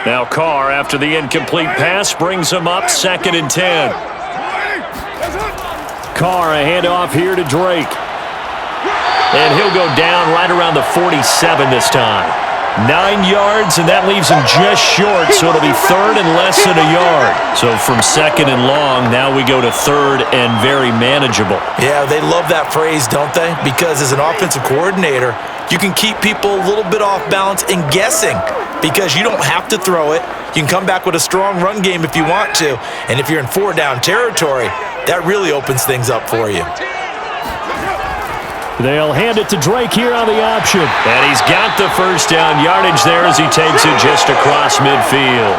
Now Carr, after the incomplete pass, brings him up 2nd and 10. Carr, a handoff here to Drake. And he'll go down right around the 47 this time. 9 yards, and that leaves him just short, so it'll be 3rd and less than a yard. So from 2nd and long, now we go to 3rd and very manageable. Yeah, they love that phrase, don't they? Because as an offensive coordinator, you can keep people a little bit off balance and guessing because you don't have to throw it. You can come back with a strong run game if you want to. And if you're in 4-down territory, that really opens things up for you. They'll hand it to Drake here on the option. And he's got the 1st down yardage there as he takes it just across midfield.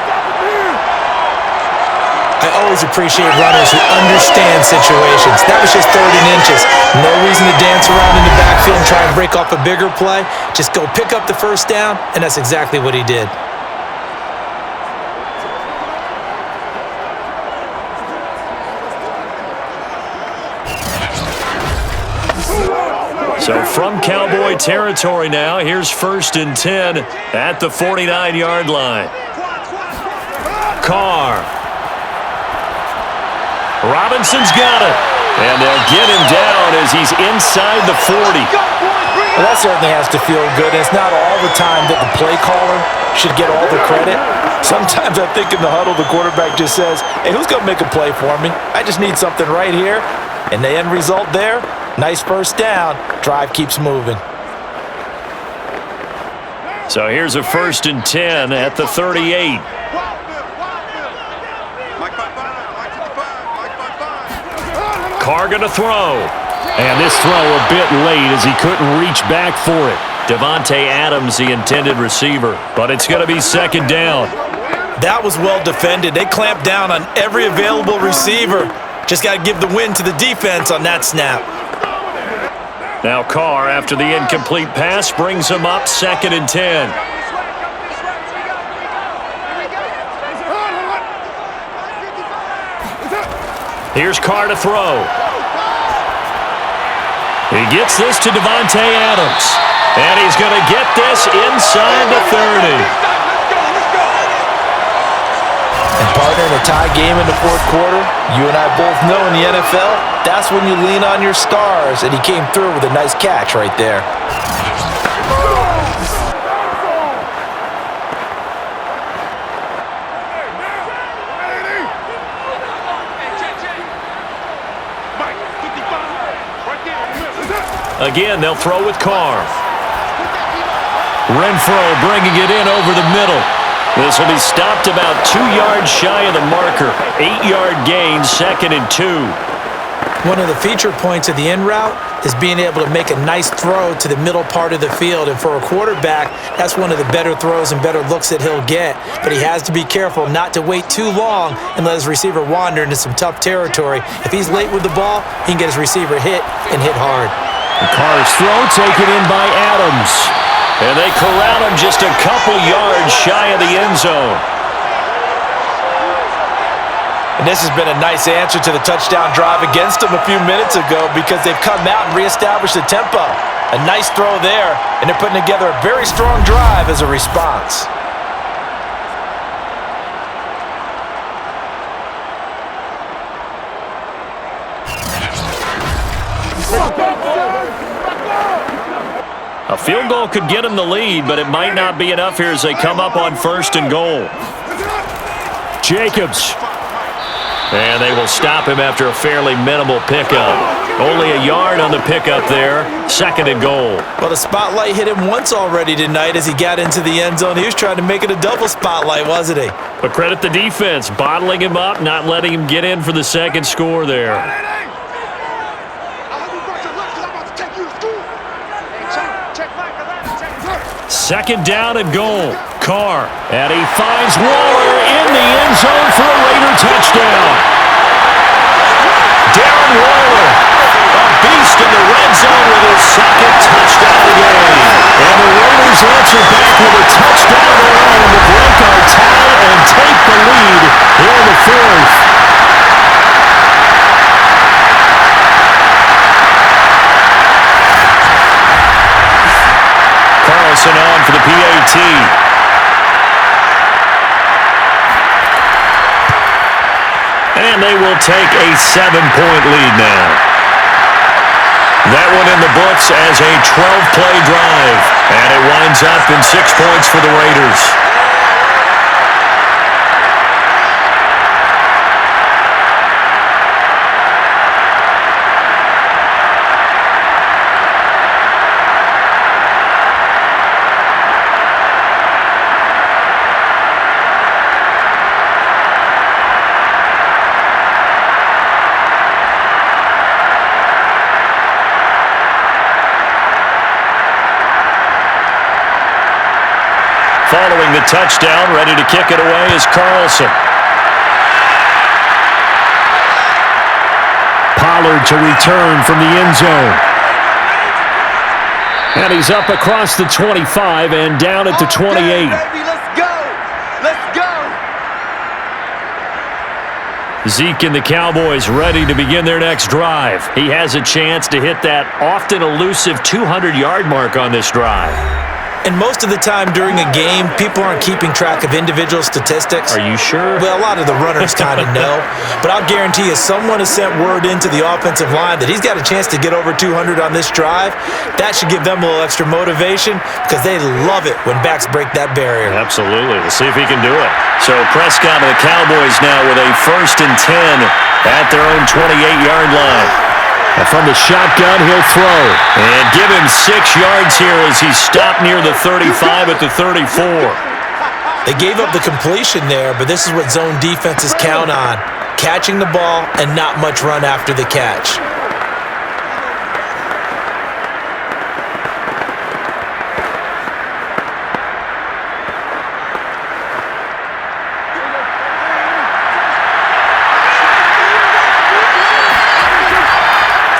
I always appreciate runners who understand situations. That was just 30 inches. No reason to dance around in the backfield and try and break off a bigger play. Just go pick up the 1st down, and that's exactly what he did. So from Cowboy territory now, here's 1st and 10 at the 49-yard line. Carr. Robinson's got it. And they'll get him down as he's inside the 40. Well, that certainly has to feel good. And it's not all the time that the play caller should get all the credit. Sometimes I think in the huddle, the quarterback just says, hey, who's going to make a play for me? I just need something right here. And the end result there, nice 1st down. Drive keeps moving. So here's a 1st and 10 at the 38. Carr going to throw. And this throw a bit late as he couldn't reach back for it. Davante Adams, the intended receiver. But it's going to be 2nd down. That was well defended. They clamped down on every available receiver. Just got to give the win to the defense on that snap. Now Carr, after the incomplete pass, brings him up 2nd and 10. Here's Carr to throw. He gets this to Davante Adams. And he's going to get this inside the 30. And partner, in a tie game in the 4th quarter, you and I both know in the NFL, that's when you lean on your stars. And he came through with a nice catch right there. Again, they'll throw with Carr. Renfro bringing it in over the middle. This will be stopped about 2 yards shy of the marker. 8-yard gain, 2nd and 2. One of the feature points of the in route is being able to make a nice throw to the middle part of the field. And for a quarterback, that's one of the better throws and better looks that he'll get. But he has to be careful not to wait too long and let his receiver wander into some tough territory. If he's late with the ball, he can get his receiver hit and hit hard. Carr's throw taken in by Adams. And they corral him just a couple yards shy of the end zone. And this has been a nice answer to the touchdown drive against them a few minutes ago because they've come out and reestablished the tempo. A nice throw there, and they're putting together a very strong drive as a response. A field goal could get them the lead, but it might not be enough here as they come up on 1st and goal. Jacobs. And they will stop him after a fairly minimal pickup. Only a yard on the pickup there. 2nd and goal. Well, the spotlight hit him once already tonight as he got into the end zone. He was trying to make it a double spotlight, wasn't he? But credit the defense, bottling him up, not letting him get in for the 2nd score there. Second down and goal. Carr, and he finds Waller in the end zone for a Raider touchdown. Darren Waller, a beast in the red zone with his 2nd touchdown of the game. And the Raiders answer back with a touchdown of their own to break our tie and take the lead here in the 4th. Carlson on for the PAT. And they will take a 7-point lead now. That one in the books as a 12-play drive. And it winds up in 6 points for the Raiders. Following the touchdown, ready to kick it away is Carlson. Pollard to return from the end zone. And he's up across the 25 and down at the 28. Okay, baby, let's go. Let's go. Zeke and the Cowboys ready to begin their next drive. He has a chance to hit that often elusive 200-yard mark on this drive. And most of the time during a game, people aren't keeping track of individual statistics. Are you sure? Well, a lot of the runners kind of know. But I'll guarantee you someone has sent word into the offensive line that he's got a chance to get over 200 on this drive. That should give them a little extra motivation because they love it when backs break that barrier. Absolutely. Let's see if he can do it. So Prescott and the Cowboys now with a 1st and 10 at their own 28-yard line. And from the shotgun, he'll throw. And give him 6 yards here as he's stopped near the 35 at the 34. They gave up the completion there, but this is what zone defenses count on. Catching the ball and not much run after the catch.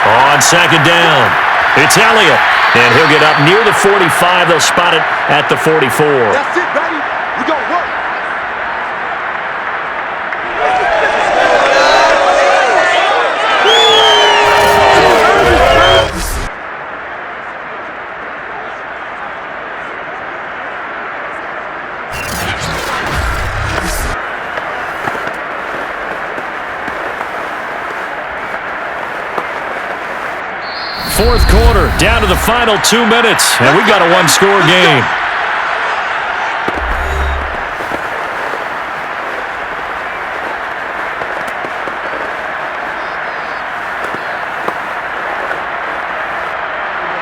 On 2nd down, it's Elliott. And he'll get up near the 45. They'll spot it at the 44. That's it, baby. We gonna work. Fourth quarter, down to the final 2 minutes, and we've got a one-score game.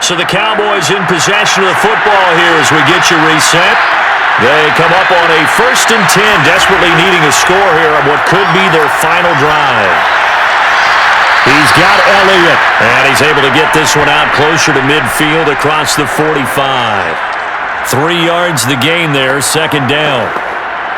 So the Cowboys in possession of the football here as we get you reset. They come up on a 1st and 10, desperately needing a score here on what could be their final drive. He's got Elliott. And he's able to get this one out closer to midfield across the 45. 3 yards the gain there, second down.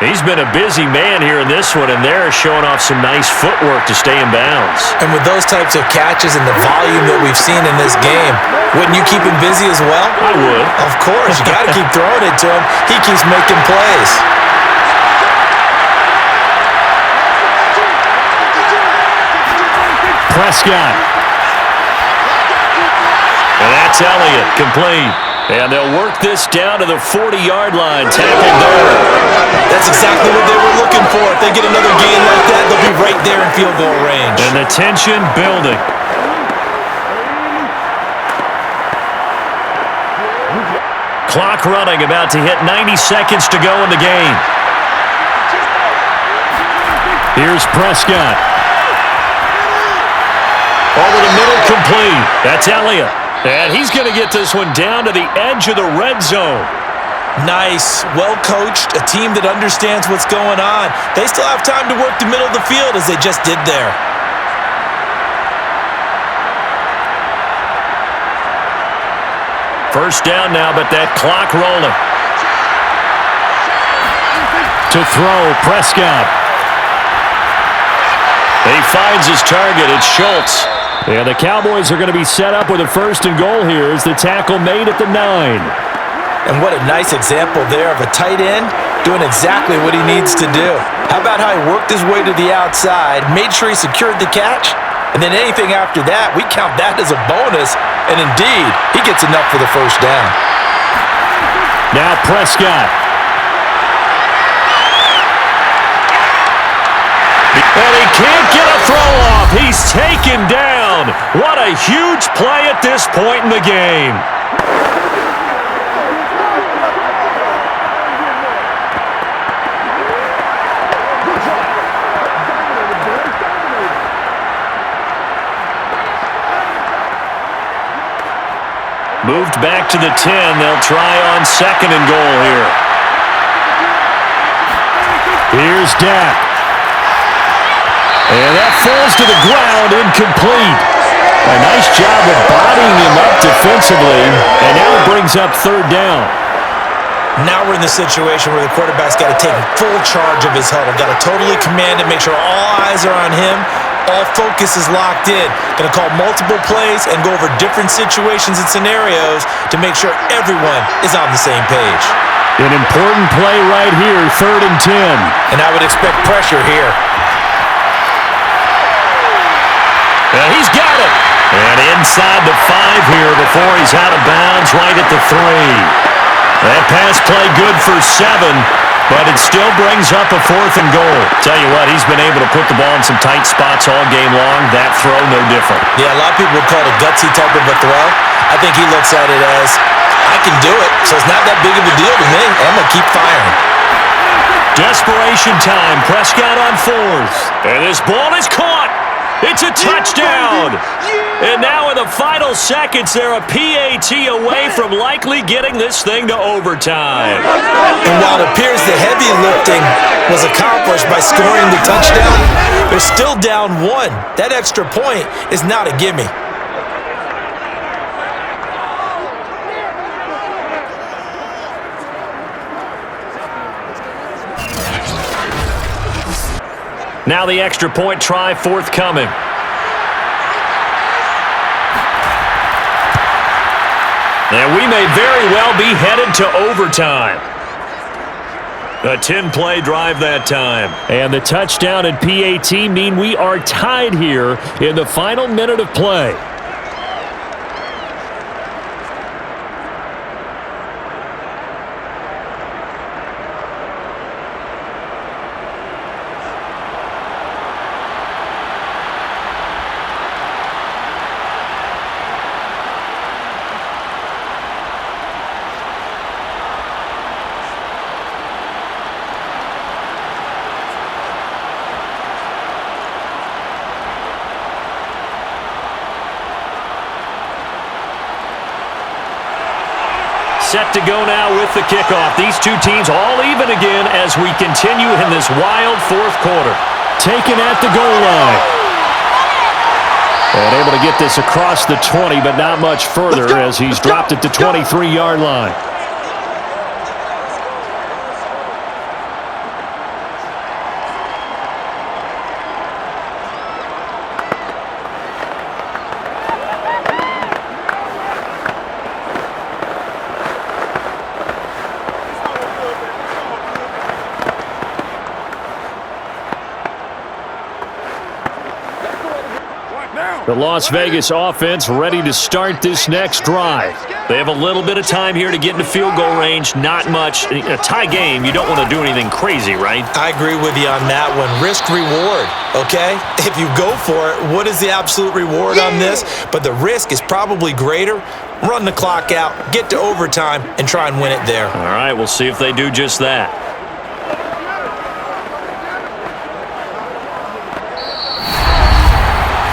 He's been a busy man here in this one, and they're showing off some nice footwork to stay in bounds. And with those types of catches and the volume that we've seen in this game, wouldn't you keep him busy as well? I would. Of course. You got to keep throwing it to him. He keeps making plays. Prescott. And that's Elliott, complete. And they'll work this down to the 40-yard line, tackled there. That's exactly what they were looking for. If they get another gain like that, they'll be right there in field goal range. And the tension building. Clock running, about to hit 90 seconds to go in the game. Here's Prescott. Over the middle, complete. That's Elliott. And he's going to get this one down to the edge of the red zone. Nice, well-coached, a team that understands what's going on. They still have time to work the middle of the field as they just did there. First down now, but that clock rolling. To throw, Prescott. He finds his target. It's Schultz. And the Cowboys are going to be set up with a first and goal here as the tackle made at the 9. And what a nice example there of a tight end doing exactly what he needs to do. How about how he worked his way to the outside, made sure he secured the catch, and then anything after that, we count that as a bonus. And indeed, he gets enough for the first down. Now Prescott. And he can't get a throw off. He's taken down. What a huge play at this point in the game. Moved back to the 10. They'll try on second and goal here. Here's Dak. And that falls to the ground, incomplete. A nice job of bodying him up defensively, and now it brings up third down. Now we're in the situation where the quarterback's got to take full charge of his huddle. Got to totally command it, make sure all eyes are on him. All focus is locked in. Going to call multiple plays and go over different situations and scenarios to make sure everyone is on the same page. An important play right here, 3rd and 10. And I would expect pressure here. And he's got it. And inside the 5 here before he's out of bounds right at the 3. That pass play good for 7, but it still brings up a 4th and goal. Tell you what, he's been able to put the ball in some tight spots all game long. That throw, no different. Yeah, a lot of people would call it a gutsy type of a throw. I think he looks at it as, I can do it, so it's not that big of a deal to me. I'm going to keep firing. Desperation time. Prescott on 4th. And this ball is caught. It's a touchdown! And now in the final seconds, they're a PAT away from likely getting this thing to overtime. And while it appears the heavy lifting was accomplished by scoring the touchdown, they're still down 1. That extra point is not a gimme. Now the extra point try forthcoming. And we may very well be headed to overtime. A 10-play drive that time. And the touchdown and PAT mean we are tied here in the final minute of play. Set to go now with the kickoff. These two teams all even again as we continue in this wild 4th quarter. Taken at the goal line. And able to get this across the 20, but not much further as he's dropped at the 23-yard line. The Las Vegas offense ready to start this next drive. They have a little bit of time here to get into field goal range. Not much. A tie game, you don't want to do anything crazy, right? I agree with you on that one. Risk-reward, okay? If you go for it, what is the absolute reward on this? But the risk is probably greater. Run the clock out, get to overtime, and try and win it there. All right, we'll see if they do just that.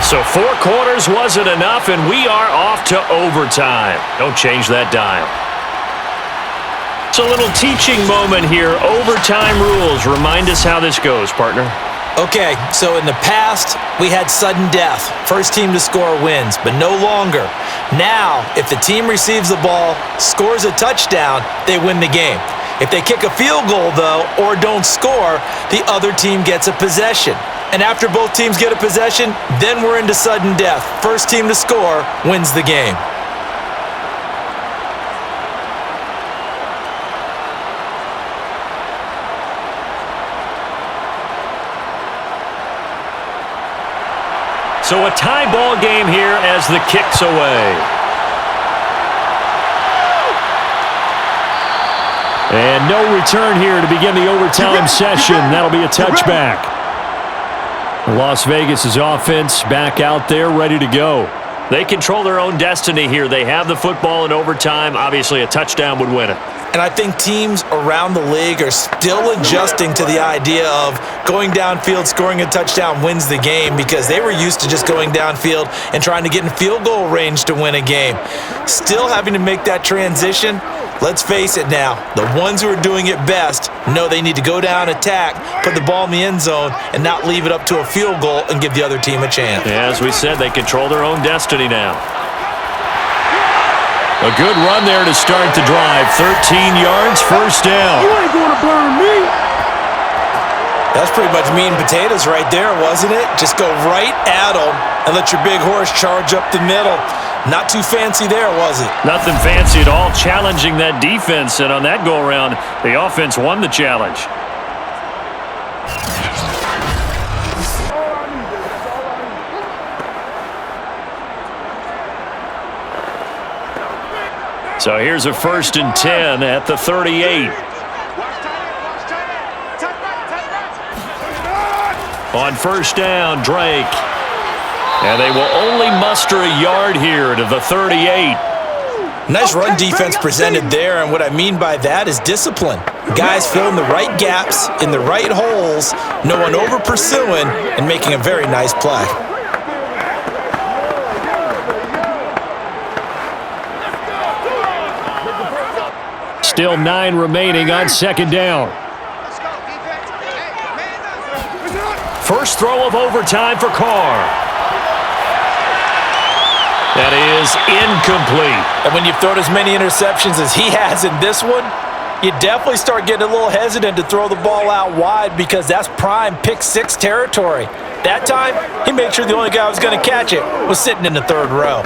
So 4 quarters wasn't enough, and we are off to overtime. Don't change that dial. It's a little teaching moment here. Overtime rules. Remind us how this goes, partner. Okay, so in the past, we had sudden death. First team to score wins, but no longer. Now, if the team receives the ball, scores a touchdown, they win the game. If they kick a field goal, though, or don't score, the other team gets a possession. And after both teams get a possession, then we're into sudden death. First team to score wins the game. So a tie ball game here as the kick's away. And no return here to begin the overtime session. That'll be a touchback. Las Vegas' offense back out there ready to go. They control their own destiny here. They have the football in overtime. Obviously, a touchdown would win it. And I think teams around the league are still adjusting to the idea of going downfield, scoring a touchdown wins the game, because they were used to just going downfield and trying to get in field goal range to win a game. Still having to make that transition. Let's face it now, the ones who are doing it best know they need to go down, attack, put the ball in the end zone, and not leave it up to a field goal and give the other team a chance. Yeah, as we said, they control their own destiny now. A good run there to start the drive. 13 yards, first down. You ain't gonna burn me. That's pretty much meat and potatoes right there, wasn't it? Just go right at them and let your big horse charge up the middle. Not too fancy there, was it? Nothing fancy at all, challenging that defense, and on that go-around, the offense won the challenge. So here's a 1st and 10 at the 38. On first down, Drake. And they will only muster a yard here to the 38. Nice run defense presented there, and what I mean by that is discipline. Guys filling the right gaps in the right holes, no one over pursuing, and making a very nice play. Still 9 remaining on second down. First throw of overtime for Carr. That is incomplete. And when you've thrown as many interceptions as he has in this one, you definitely start getting a little hesitant to throw the ball out wide, because that's prime pick 6 territory. That time, he made sure the only guy who was going to catch it was sitting in the 3rd row.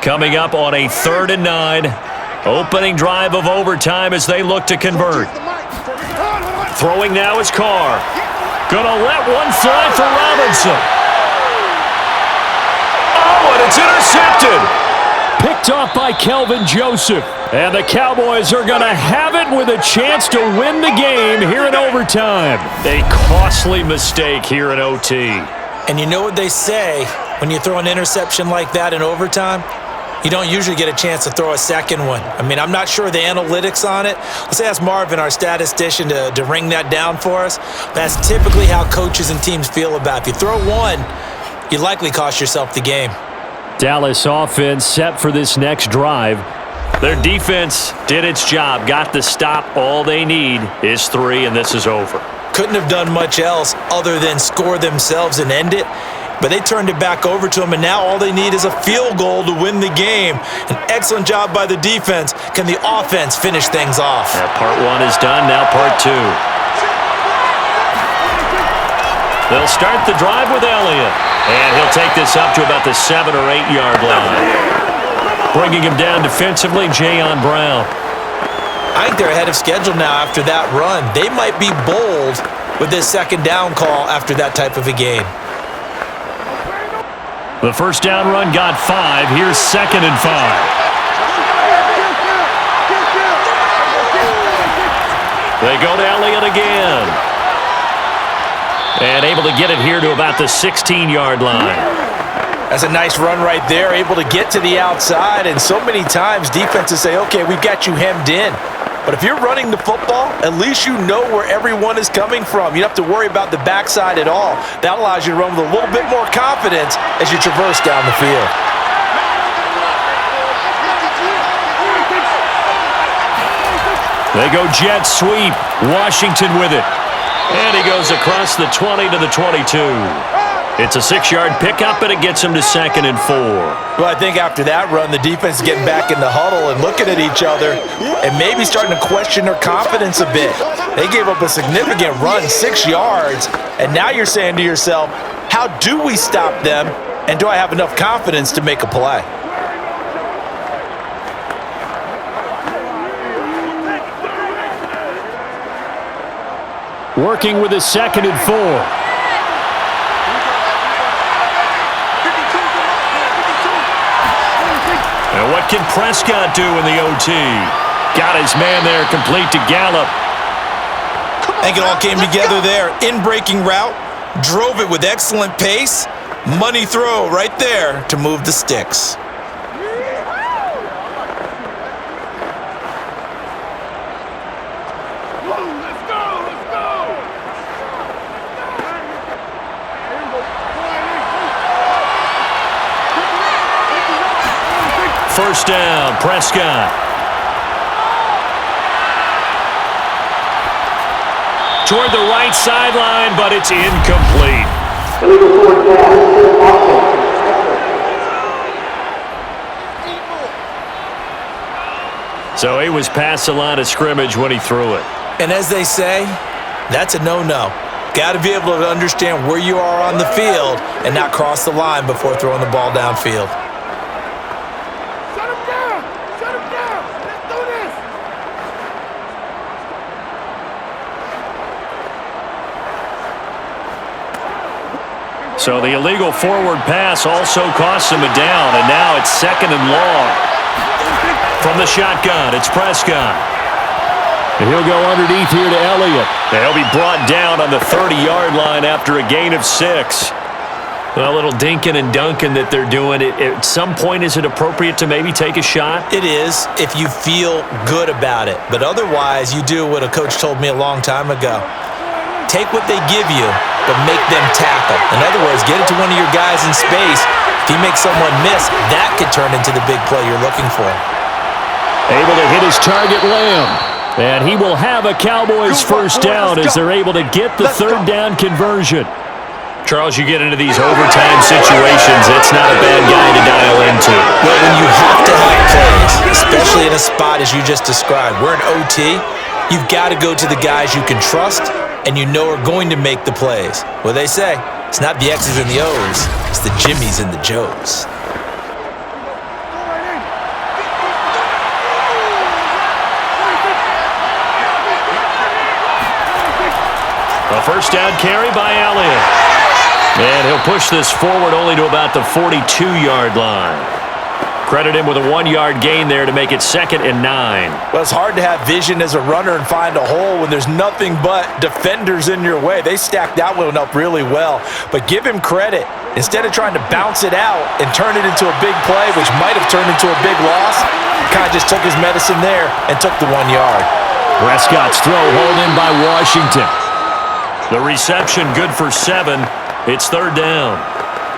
Coming up on a 3rd and 9. Opening drive of overtime as they look to convert. Throwing now is Carr. Gonna let one fly for Robinson. Oh, and it's intercepted. Picked off by Kelvin Joseph. And the Cowboys are gonna have it with a chance to win the game here in overtime. A costly mistake here in OT. And you know what they say, when you throw an interception like that in overtime? You don't usually get a chance to throw a second one. I mean, I'm not sure the analytics on it. Let's ask Marvin, our statistician, to ring that down for us. That's typically how coaches and teams feel about it. If you throw one, you likely cost yourself the game. Dallas offense set for this next drive. Their defense did its job, got the stop. All they need is 3, and this is over. Couldn't have done much else other than score themselves and end it. But they turned it back over to them, and now all they need is a field goal to win the game. An excellent job by the defense. Can the offense finish things off? Part 1 is done, now part 2. They'll start the drive with Elliott, and he'll take this up to about the 7 or 8 yard line. Bringing him down defensively, Jayon Brown. I think they're ahead of schedule now after that run. They might be bold with this second down call after that type of a gain. The first down run got 5. Here's 2nd and 5. They go to Elliott again. And able to get it here to about the 16-yard line. That's a nice run right there, able to get to the outside. And so many times defenses say, okay, we've got you hemmed in. But if you're running the football, at least you know where everyone is coming from. You don't have to worry about the backside at all. That allows you to run with a little bit more confidence as you traverse down the field. They go jet sweep. Washington with it. And he goes across the 20 to the 22. It's a 6-yard pickup, and it gets him to 2nd and 4. Well, I think after that run, the defense is getting back in the huddle and looking at each other and maybe starting to question their confidence a bit. They gave up a significant run, 6 yards, and now you're saying to yourself, how do we stop them, and do I have enough confidence to make a play? Working with his 2nd and 4. And what can Prescott do in the OT? Got his man there complete to Gallup. I think it all came together there. In-breaking route, drove it with excellent pace. Money throw right there to move the sticks. First down, Prescott. Toward the right sideline, but it's incomplete. So he was past the line of scrimmage when he threw it. And as they say, that's a no-no. Got to be able to understand where you are on the field and not cross the line before throwing the ball downfield. So the illegal forward pass also costs him a down, and now it's 2nd and long. From the shotgun, it's Prescott. And he'll go underneath here to Elliott. And he'll be brought down on the 30-yard line after a gain of 6. A little dinking and dunking that they're doing. At some point, is it appropriate to maybe take a shot? It is if you feel good about it. But otherwise, you do what a coach told me a long time ago. Take what they give you, but make them tackle. In other words, get it to one of your guys in space. If he makes someone miss, that could turn into the big play you're looking for. Able to hit his target, Lamb. And he will have a Cowboys first down as they're able to get the third down conversion. Charles, you get into these overtime situations, it's not a bad guy to dial into. Well, when you have to have plays, especially in a spot as you just described, we're in OT, you've got to go to the guys you can trust and you know are going to make the plays. Well, they say, it's not the X's and the O's, it's the Jimmies and the Joes. A first down carry by Elliott. And he'll push this forward only to about the 42-yard line. Credit him with a 1-yard gain there to make it 2nd and 9. Well, it's hard to have vision as a runner and find a hole when there's nothing but defenders in your way. They stacked that one up really well. But give him credit. Instead of trying to bounce it out and turn it into a big play, which might have turned into a big loss, kind of just took his medicine there and took the 1 yard. Prescott's throw hauled in by Washington. The reception good for 7. It's third down.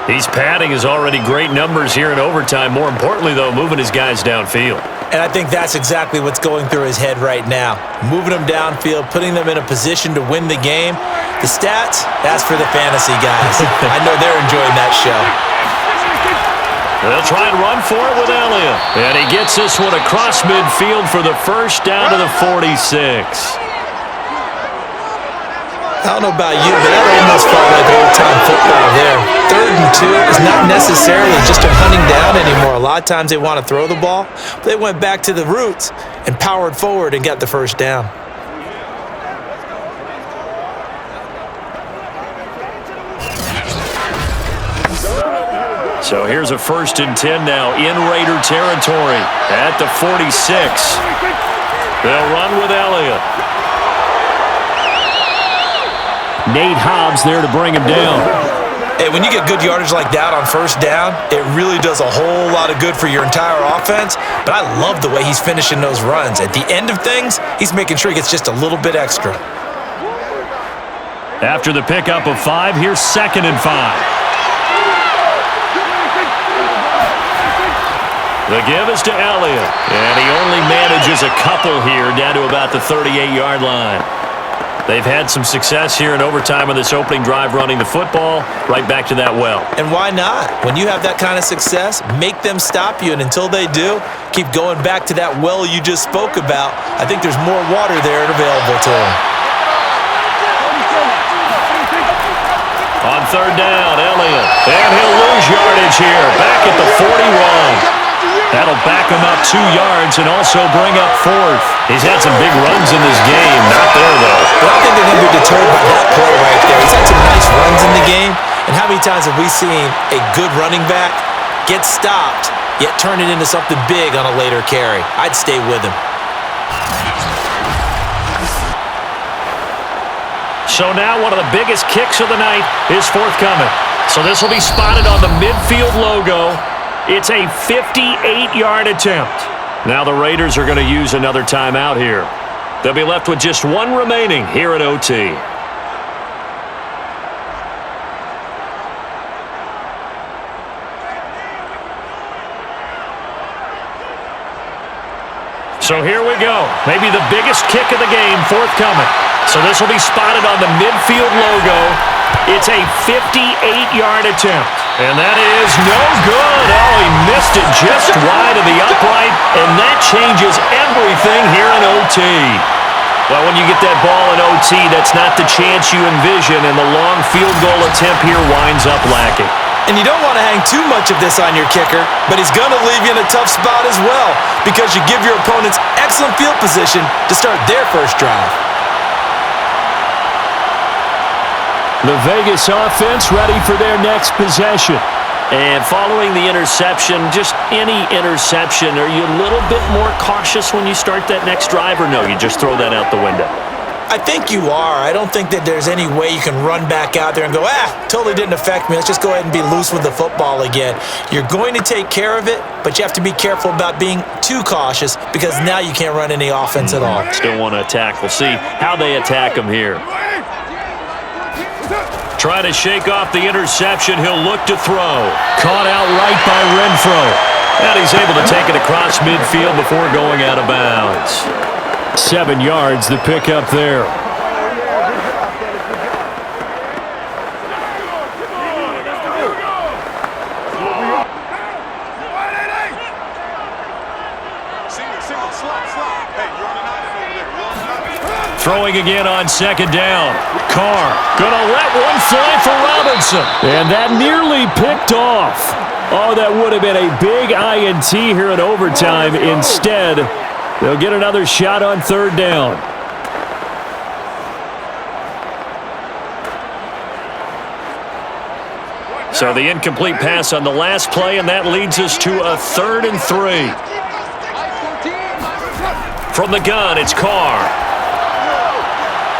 He's padding his already great numbers here in overtime. More importantly, though, moving his guys downfield. And I think that's exactly what's going through his head right now. Moving them downfield, putting them in a position to win the game. The stats, that's for the fantasy guys. I know they're enjoying that show. They'll try and run for it with Elliott. And he gets this one across midfield for the first down to the 46. I don't know about you, but that almost felt like old-time football there. 3rd and 2 is not necessarily just a hunting down anymore. A lot of times they want to throw the ball. But they went back to the roots and powered forward and got the first down. So here's a 1st and 10 now in Raider territory at the 46. They'll run with Elliott. Nate Hobbs there to bring him down. Hey, when you get good yardage like that on 1st down, it really does a whole lot of good for your entire offense. But I love the way he's finishing those runs. At the end of things, he's making sure he gets just a little bit extra. After the pickup of 5, here's 2nd and 5. The give is to Elliott, and he only manages a couple here down to about the 38-yard line. They've had some success here in overtime on this opening drive running the football right back to that well. And why not? When you have that kind of success, make them stop you, and until they do, keep going back to that well you just spoke about. I think there's more water there available to them. On 3rd down, Elliott, and he'll lose yardage here, back at the 41. That'll back him up 2 yards and also bring up 4th. He's had some big runs in this game. Not there, though. But I think they're going to be deterred by that play right there. He's had some nice runs in the game. And how many times have we seen a good running back get stopped, yet turn it into something big on a later carry? I'd stay with him. So now one of the biggest kicks of the night is forthcoming. So this will be spotted on the midfield logo. It's a 58-yard attempt. Now the Raiders are going to use another timeout here. They'll be left with just 1 remaining here at OT. So here we go. Maybe the biggest kick of the game forthcoming. So this will be spotted on the midfield logo. It's a 58-yard attempt. And that is no good. Oh, he missed it just wide of the upright, and that changes everything here in OT. Well, when you get that ball in OT, that's not the chance you envision, and the long field goal attempt here winds up lacking. And you don't want to hang too much of this on your kicker, but he's going to leave you in a tough spot as well because you give your opponents excellent field position to start their first drive. The Vegas offense ready for their next possession. And following the interception, just any interception, are you a little bit more cautious when you start that next drive, or no, you just throw that out the window? I think you are. I don't think that there's any way you can run back out there and go, totally didn't affect me. Let's just go ahead and be loose with the football again. You're going to take care of it, but you have to be careful about being too cautious because now you can't run any offense at all. Still want to attack. We'll see how they attack him here. Trying to shake off the interception. He'll look to throw. Caught out right by Renfro. And he's able to take it across midfield before going out of bounds. 7 yards, the pickup there. Throwing again on 2nd down. Carr gonna let one fly for Robinson. And that nearly picked off. Oh, that would have been a big INT here in overtime. Instead, they'll get another shot on 3rd down. So the incomplete pass on the last play, and that leads us to a 3rd and 3. From the gun, it's Carr.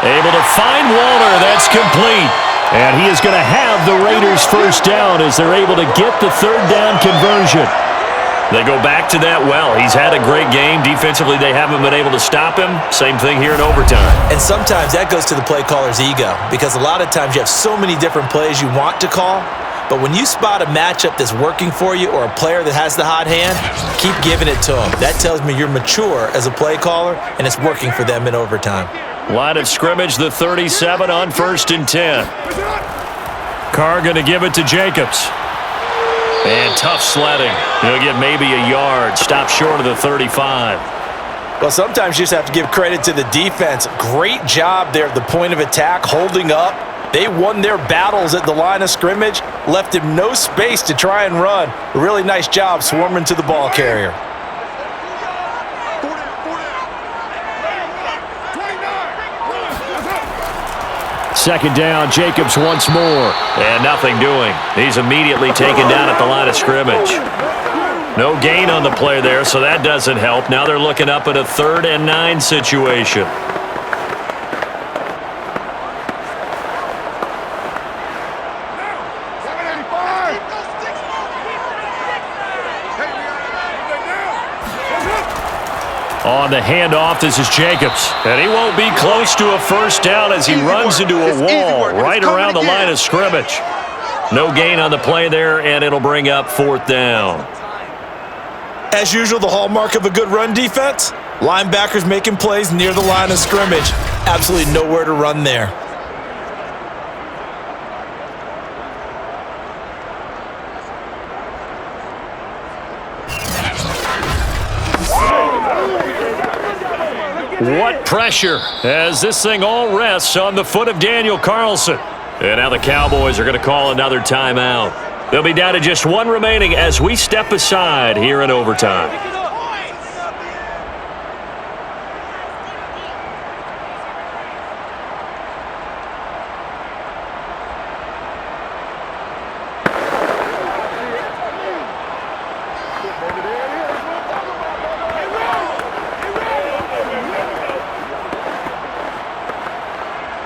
Able to find Walter. That's complete. And he is going to have the Raiders' first down as they're able to get the 3rd down conversion. They go back to that well. He's had a great game. Defensively, they haven't been able to stop him. Same thing here in overtime. And sometimes that goes to the play caller's ego because a lot of times you have so many different plays you want to call, But when you spot a matchup that's working for you or a player that has the hot hand, keep giving it to them. That tells me you're mature as a play caller, and it's working for them in overtime. Line of scrimmage, the 37 on 1st and 10. Carr going to give it to Jacobs. And tough sledding. He'll get maybe a yard. Stop short of the 35. Well, sometimes you just have to give credit to the defense. Great job there at the point of attack, holding up. They won their battles at the line of scrimmage, left him no space to try and run. A really nice job swarming to the ball carrier. Second down, Jacobs once more. And nothing doing. He's immediately taken down at the line of scrimmage. No gain on the play there, so that doesn't help. Now they're looking up at a 3rd and 9 situation. On the handoff, this is Jacobs. And he won't be close to a first down as he runs into a wall right around the line of scrimmage. No gain on the play there, and it'll bring up 4th down. As usual, the hallmark of a good run defense, linebackers making plays near the line of scrimmage. Absolutely nowhere to run there. What pressure as this thing all rests on the foot of Daniel Carlson. And now the Cowboys are going to call another timeout. They'll be down to just one remaining as we step aside here in overtime.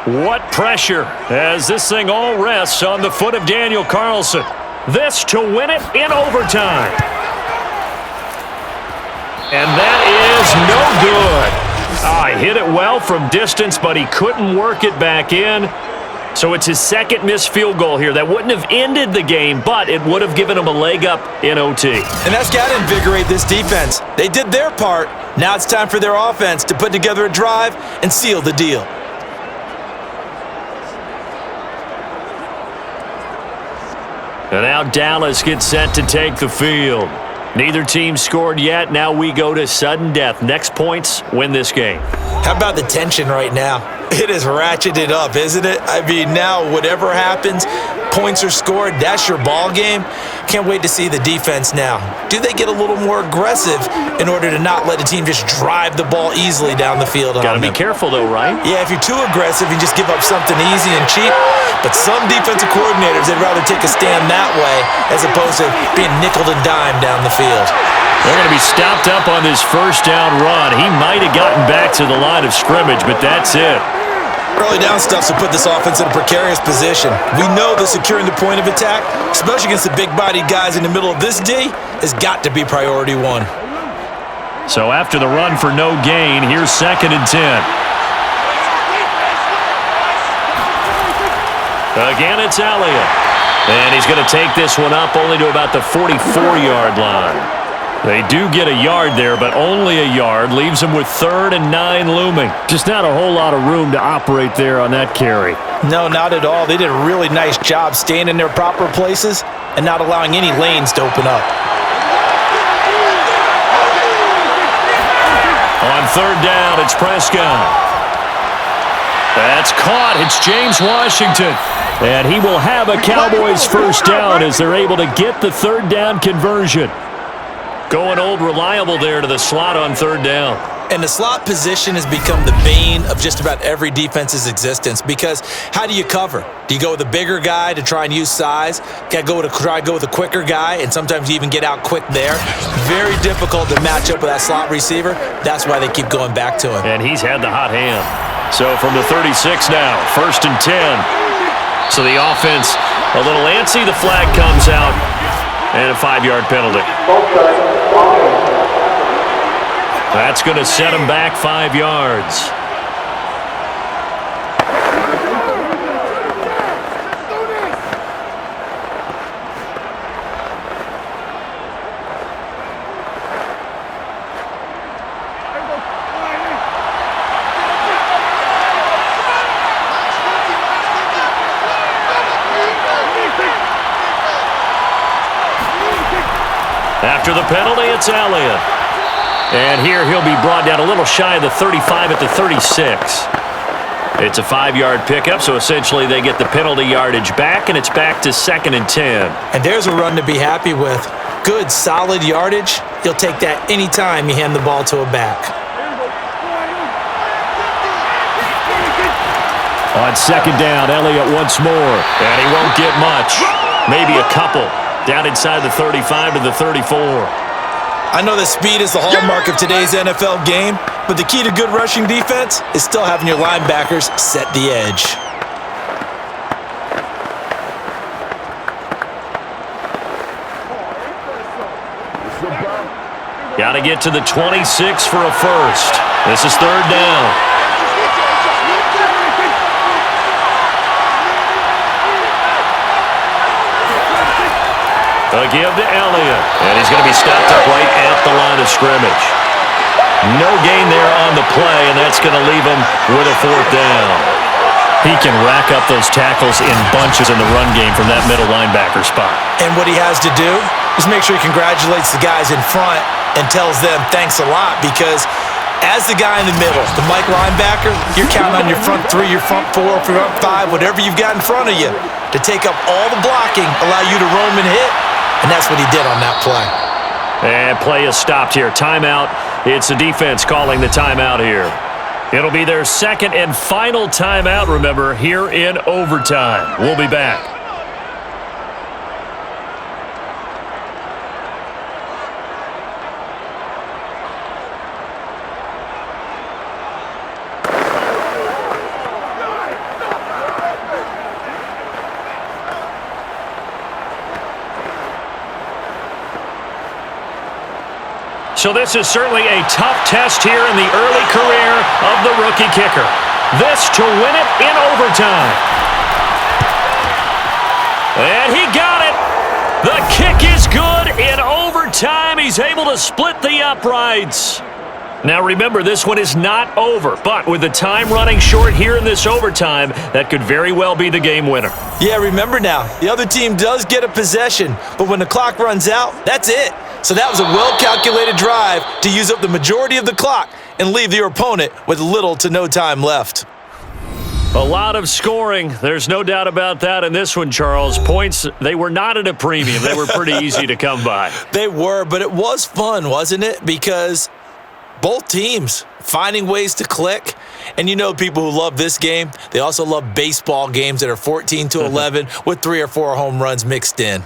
What pressure as this thing all rests on the foot of Daniel Carlson. This to win it in overtime. And that is no good. He hit it well from distance, but he couldn't work it back in. So it's his second missed field goal here. That wouldn't have ended the game, but it would have given him a leg up in OT. And that's got to invigorate this defense. They did their part. Now it's time for their offense to put together a drive and seal the deal. And now Dallas gets set to take the field. Neither team scored yet. Now we go to sudden death. Next points win this game. How about the tension right now? It is ratcheted up, isn't it? I mean, now whatever happens, points are scored, that's your ball game. Can't wait to see the defense now. Do they get a little more aggressive in order to not let the team just drive the ball easily down the field? Got to be careful though, right? Yeah, if you're too aggressive, you just give up something easy and cheap. But some defensive coordinators, they'd rather take a stand that way as opposed to being nickeled and dimed down the field. They're going to be stopped up on this first down run. He might have gotten back to the line of scrimmage, but that's it. Early down stuff to put this offense in a precarious position. We know that securing the point of attack, especially against the big-bodied guys in the middle of this D, has got to be priority one. So after the run for no gain, here's 2nd and 10. Again, it's Elliott. And he's going to take this one up only to about the 44-yard line. They do get a yard there, but only a yard. Leaves them with 3rd and 9 looming. Just not a whole lot of room to operate there on that carry. No, not at all. They did a really nice job staying in their proper places and not allowing any lanes to open up. On 3rd down, it's Prescott. That's caught. It's James Washington. And he will have a Cowboys first down as they're able to get the 3rd down conversion. Going old reliable there to the slot on 3rd down. And the slot position has become the bane of just about every defense's existence because how do you cover? Do you go with a bigger guy to try and use size? Got to try to go with a quicker guy, and sometimes you even get out quick there. Very difficult to match up with that slot receiver. That's why they keep going back to him. And he's had the hot hand. So from the 36 now, 1st and 10. So the offense a little antsy. The flag comes out. And a 5-yard penalty. That's going to set him back 5 yards. After the penalty, it's Elliott. And here he'll be brought down a little shy of the 35 at the 36. It's a 5-yard pickup, so essentially they get the penalty yardage back, and it's back to 2nd and 10. And there's a run to be happy with. Good, solid yardage. You'll take that anytime you hand the ball to a back. On 2nd down, Elliott once more. And he won't get much. Maybe a couple. Down inside the 35 to the 34. I know that speed is the hallmark of today's NFL game, but the key to good rushing defense is still having your linebackers set the edge. Got to get to the 26 for a first. This is 3rd down. A give to Elliott, and he's going to be stopped up right at the line of scrimmage. No gain there on the play, and that's going to leave him with a 4th down. He can rack up those tackles in bunches in the run game from that middle linebacker spot. And what he has to do is make sure he congratulates the guys in front and tells them thanks a lot, because as the guy in the middle, the Mike linebacker, you're counting on your front 3, your front 4, front 5, whatever you've got in front of you to take up all the blocking, allow you to roam and hit, and that's what he did on that play. And play is stopped here. Timeout. It's the defense calling the timeout here. It'll be their 2nd and final timeout, remember, here in overtime. We'll be back. So this is certainly a tough test here in the early career of the rookie kicker. This to win it in overtime. And he got it. The kick is good in overtime. He's able to split the uprights. Now remember, this one is not over, but with the time running short here in this overtime, that could very well be the game winner. Yeah, remember now, the other team does get a possession, but when the clock runs out, that's it. So that was a well-calculated drive to use up the majority of the clock and leave your opponent with little to no time left. A lot of scoring. There's no doubt about that in this one, Charles. Points, they were not at a premium. They were pretty easy to come by. They were, but it was fun, wasn't it? Because both teams finding ways to click. And you know people who love this game, they also love baseball games that are 14-11 with 3 or 4 home runs mixed in.